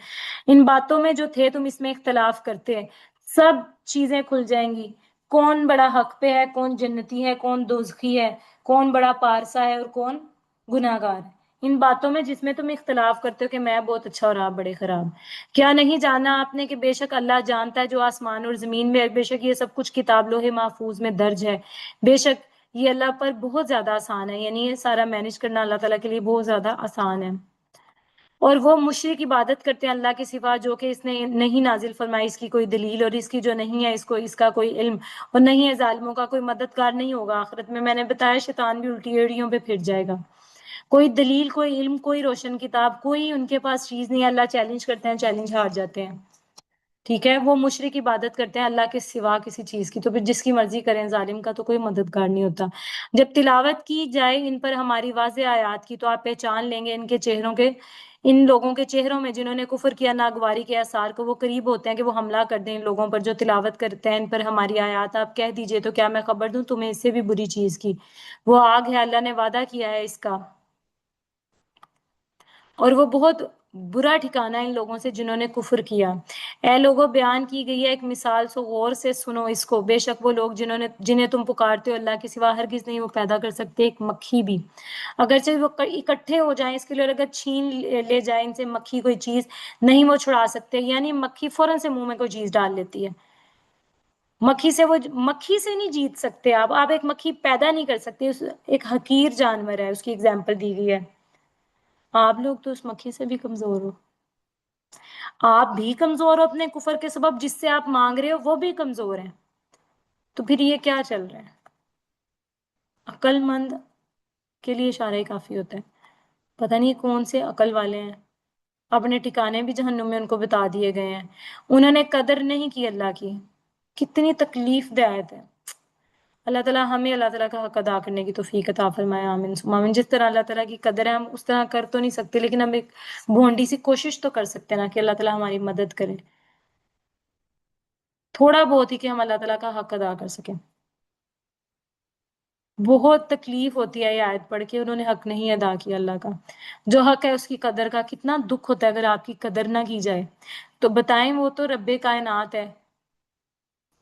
[SPEAKER 1] ان باتوں میں جو تھے تم اس میں اختلاف کرتے، سب چیزیں کھل جائیں گی، کون بڑا حق پہ ہے، کون جنتی ہے، کون دوزخی ہے، کون بڑا پارسا ہے اور کون گناہ گار ہے۔ ان باتوں میں جس میں تم اختلاف کرتے ہو کہ میں بہت اچھا اور آپ بڑے خراب، کیا نہیں جانا آپ نے کہ بے شک اللہ جانتا ہے جو آسمان اور زمین میں ہے، بے شک یہ سب کچھ کتاب لوح محفوظ میں درج ہے، بے شک یہ اللہ پر بہت زیادہ آسان ہے، یعنی یہ سارا مینج کرنا اللہ تعالیٰ کے لیے بہت زیادہ آسان ہے۔ اور وہ مشرک عبادت کرتے ہیں اللہ کے سوا جو کہ اس نے نہیں نازل فرمائی، اس کی کوئی دلیل، اور اس کی جو نہیں ہے اس کو اس کا کوئی علم، اور نہیں ہے ظالموں کا کوئی مددگار نہیں ہوگا آخرت میں۔ میں نے بتایا شیطان بھی الٹی ایڑیوں پہ پھر جائے گا، کوئی دلیل، کوئی علم، کوئی روشن کتاب، کوئی ان کے پاس چیز نہیں ہے۔ اللہ چیلنج کرتے ہیں، چیلنج ہار جاتے ہیں، ٹھیک ہے۔ وہ مشرک عبادت کرتے ہیں اللہ کے سوا کسی چیز کی، تو پھر جس کی مرضی کریں، ظالم کا تو کوئی مددگار نہیں ہوتا۔ جب تلاوت کی جائے ان پر ہماری واضح آیات کی تو آپ پہچان لیں گے ان کے چہروں کے، ان لوگوں کے چہروں میں جنہوں نے کفر کیا، ناگواری کے آثار کو وہ قریب ہوتے ہیں کہ وہ حملہ کر دیں ان لوگوں پر جو تلاوت کرتے ہیں ان پر ہماری آیات۔ آپ کہہ دیجئے تو کیا میں خبر دوں تمہیں اس سے بھی بری چیز کی، وہ آگ ہے، اللہ نے وعدہ کیا ہے اس کا، اور وہ بہت برا ٹھکانہ ہے ان لوگوں سے جنہوں نے کفر کیا۔ اے لوگوں، بیان کی گئی ہے ایک مثال، سو غور سے سنو اس کو۔ بے شک وہ لوگ جنہیں تم پکارتے ہو اللہ کے سوا، ہرگز نہیں وہ پیدا کر سکتے ایک مکھی بھی، اگرچہ وہ اکٹھے ہو جائیں اس کے لیے، اور اگر چھین لے جائیں ان سے مکھی کوئی چیز، نہیں وہ چھڑا سکتے۔ یعنی مکھی فوراً سے منہ میں کوئی چیز ڈال لیتی ہے، مکھی سے نہیں جیت سکتے آپ ایک مکھی پیدا نہیں کر سکتے، ایک حقیر جانور ہے، اس کی اگزامپل دی گئی ہے۔ آپ لوگ تو اس مکھی سے بھی کمزور ہو، آپ بھی کمزور ہو اپنے کفر کے سبب، جس سے آپ مانگ رہے ہو وہ بھی کمزور ہیں، تو پھر یہ کیا چل رہا ہے؟ عقل مند کے لیے اشارہ ہی کافی ہوتا ہے۔ پتہ نہیں کون سے عقل والے ہیں، اپنے ٹھکانے بھی جہنم میں ان کو بتا دیے گئے ہیں، انہوں نے قدر نہیں کی اللہ کی۔ کتنی تکلیف دہ آیت ہے، اللہ تعالیٰ ہمیں اللہ تعالیٰ کا حق ادا کرنے کی توفیق عطا فرمائے، آمین ثم آمین۔ جس طرح اللہ تعالیٰ کی قدر ہے ہم اس طرح کر تو نہیں سکتے، لیکن ہم ایک بھونڈی سی کوشش تو کر سکتے ہیں نا کہ اللہ تعالیٰ ہماری مدد کرے، تھوڑا بہت ہی کہ ہم اللہ تعالیٰ کا حق ادا کر سکیں۔ بہت تکلیف ہوتی ہے یہ آیت پڑھ کے، انہوں نے حق نہیں ادا کیا اللہ کا، جو حق ہے اس کی قدر کا کتنا دکھ ہوتا ہے اگر آپ کی قدر نہ کی جائے۔ تو بتائیں، وہ تو رب کائنات ہے،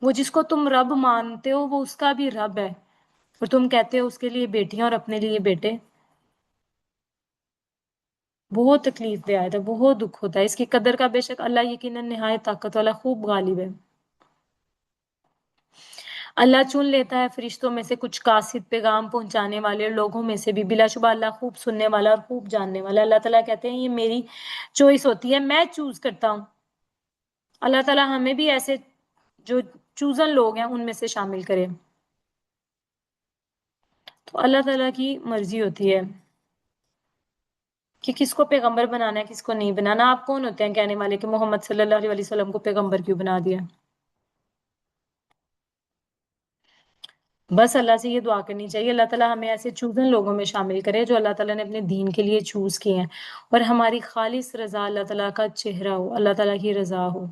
[SPEAKER 1] وہ جس کو تم رب مانتے ہو وہ اس کا بھی رب ہے، اور تم کہتے ہو اس کے لیے بیٹیاں اور اپنے لیے بیٹے۔ بہت تکلیف دہ آیت ہے، بہت دکھ ہوتا ہے اس کی قدر کا، بے شک اللہ یقیناً نہایت طاقت والا، خوب غالب ہے۔ اللہ چن لیتا ہے فرشتوں میں سے کچھ قاصد، پیغام پہنچانے والے، اور لوگوں میں سے بھی بلا شبہ اللہ خوب سننے والا اور خوب جاننے والا۔ اللہ تعالیٰ کہتے ہیں یہ میری چوائس ہوتی ہے، میں چوز کرتا ہوں۔ اللہ تعالیٰ ہمیں بھی ایسے جو چوزن لوگ ہیں ان میں سے شامل کرے۔ تو اللہ تعالیٰ کی مرضی ہوتی ہے کہ کس کو پیغمبر بنانا ہے کس کو نہیں بنانا۔ آپ کون ہوتے ہیں کہنے والے کہ محمد صلی اللہ علیہ وسلم کو پیغمبر کیوں بنا دیا؟ بس اللہ سے یہ دعا کرنی چاہیے اللہ تعالیٰ ہمیں ایسے چوزن لوگوں میں شامل کرے جو اللہ تعالیٰ نے اپنے دین کے لیے چوز کیے ہیں، اور ہماری خالص رضا اللہ تعالیٰ کا چہرہ ہو، اللہ تعالیٰ کی رضا ہو۔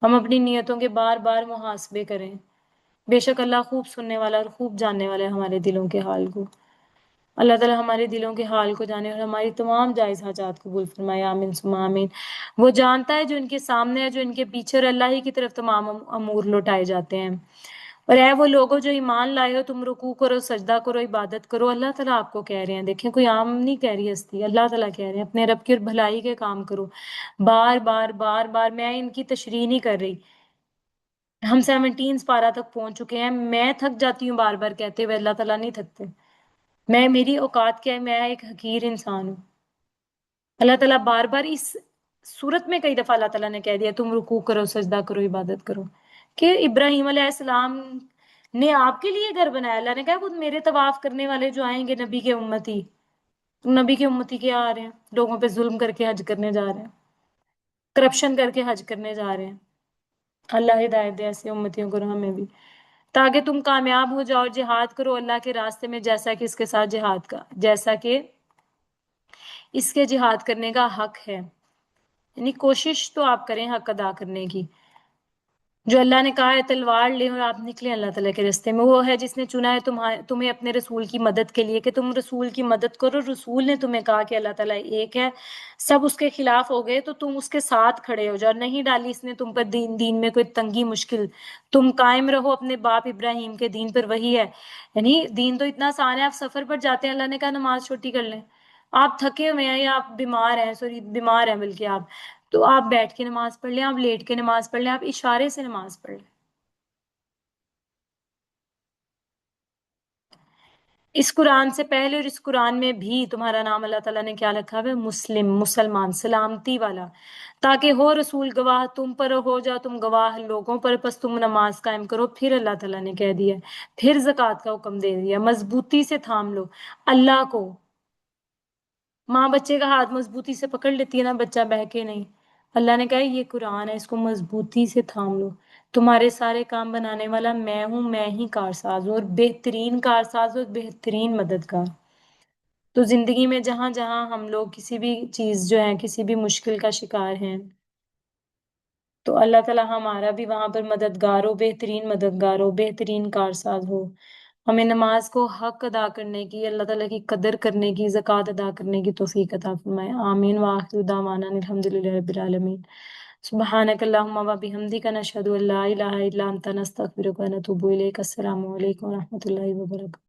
[SPEAKER 1] ہم اپنی نیتوں کے بار بار محاسبے کریں، بے شک اللہ خوب سننے والا اور خوب جاننے والا ہے ہمارے دلوں کے حال کو۔ اللہ تعالیٰ ہمارے دلوں کے حال کو جانے اور ہماری تمام جائز حاجات قبول فرمائے، آمین ثم آمین۔ وہ جانتا ہے جو ان کے سامنے ہے، جو ان کے پیچھے، اور اللہ ہی کی طرف تمام امور لوٹائے جاتے ہیں۔ اور اے وہ لوگوں جو ایمان لائے ہو، تم رکوع کرو، سجدہ کرو، عبادت کرو۔ اللہ تعالیٰ آپ کو کہہ رہے ہیں، دیکھیں کوئی عام نہیں کہہ رہی ہستی، اللہ تعالیٰ کہہ رہے ہیں اپنے رب کی بھلائی کے کام کرو، بار بار بار بار۔ میں ان کی تشریح نہیں کر رہی، ہم 17 پارہ تک پہنچ چکے ہیں، میں تھک جاتی ہوں بار بار کہتے ہوئے، اللہ تعالیٰ نہیں تھکتے۔ میں، میری اوقات کیا ہے، میں ایک حقیر انسان ہوں۔ اللہ تعالیٰ بار بار اس صورت میں کئی دفعہ اللہ تعالیٰ نے کہہ دیا تم رکوع کرو، سجدہ کرو، عبادت کرو، کہ ابراہیم علیہ السلام نے آپ کے لیے گھر بنایا۔ اللہ نے کہا خود میرے طواف کرنے والے جو آئیں گے نبی کے امتی، تم نبی کے امتی کیا آ رہے ہیں لوگوں پہ ظلم کر کے حج کرنے جا رہے ہیں، کرپشن کر کے حج کرنے جا رہے ہیں۔ اللہ ہدایت دے ایسے امتیوں کو، ہمیں بھی، تاکہ تم کامیاب ہو جاؤ، جہاد کرو اللہ کے راستے میں، جیسا کہ اس کے ساتھ جہاد کا، جیسا کہ اس کے جہاد کرنے کا حق ہے، یعنی کوشش تو آپ کریں حق ادا کرنے کی۔ جو اللہ نے کہا ہے تلوار لے اور آپ نکلیں اللہ تعالیٰ کے راستے میں، وہ ہے جس نے چنا ہے تمہیں اپنے رسول کی مدد کے لیے کہ تم رسول کی مدد کرو۔ رسول نے تمہیں کہا کہ اللہ تعالیٰ ایک ہے، سب اس کے خلاف ہو گئے تو تم اس کے ساتھ کھڑے ہو جاؤ، نہیں ڈالی اس نے تم پر دین میں کوئی تنگی مشکل، تم قائم رہو اپنے باپ ابراہیم کے دین پر، وہی ہے، یعنی دین تو اتنا آسان ہے۔ آپ سفر پر جاتے ہیں، اللہ نے کہا نماز چھوٹی کر لیں، آپ تھکے ہوئے ہیں یا آپ بیمار ہیں، سوری بیمار ہیں بلکہ آپ، تو آپ بیٹھ کے نماز پڑھ لیں، آپ لیٹ کے نماز پڑھ لیں، آپ اشارے سے نماز پڑھ لیں۔ اس قرآن سے پہلے اور اس قرآن میں بھی تمہارا نام اللہ تعالیٰ نے کیا رکھا ہے؟ مسلم، مسلمان، سلامتی والا، تاکہ ہو رسول گواہ تم پر، ہو جاؤ تم گواہ لوگوں پر، پس تم نماز قائم کرو۔ پھر اللہ تعالیٰ نے کہہ دیا، پھر زکوٰۃ کا حکم دے دیا، مضبوطی سے تھام لو اللہ کو۔ ماں بچے کا ہاتھ مضبوطی سے پکڑ لیتی ہے نا، بچہ بہکے نہیں، اللہ نے کہا یہ قرآن ہے، اس کو مضبوطی سے تھام لو، تمہارے سارے کام بنانے والا میں ہوں، میں ہی کارساز ہوں، اور بہترین کارساز اور بہترین مددگار۔ تو زندگی میں جہاں جہاں ہم لوگ کسی بھی چیز جو ہے، کسی بھی مشکل کا شکار ہیں، تو اللہ تعالیٰ ہمارا بھی وہاں پر مددگار ہو، بہترین مددگار ہو، بہترین کارساز ہو۔ ہمیں نماز کو حق ادا کرنے کی، اللہ تعالیٰ کی قدر کرنے کی، زکوٰۃ ادا کرنے کی توفیق عطا فرمائے، آمین وآخر دعوانا ان الحمد للہ رب العالمین۔ سبحانک اللہم و بحمدک، نشہد ان لا الہ الا انت، نستغفرک و نتوب الیک۔ السلام علیکم و رحمۃ اللہ وبرکاتہ۔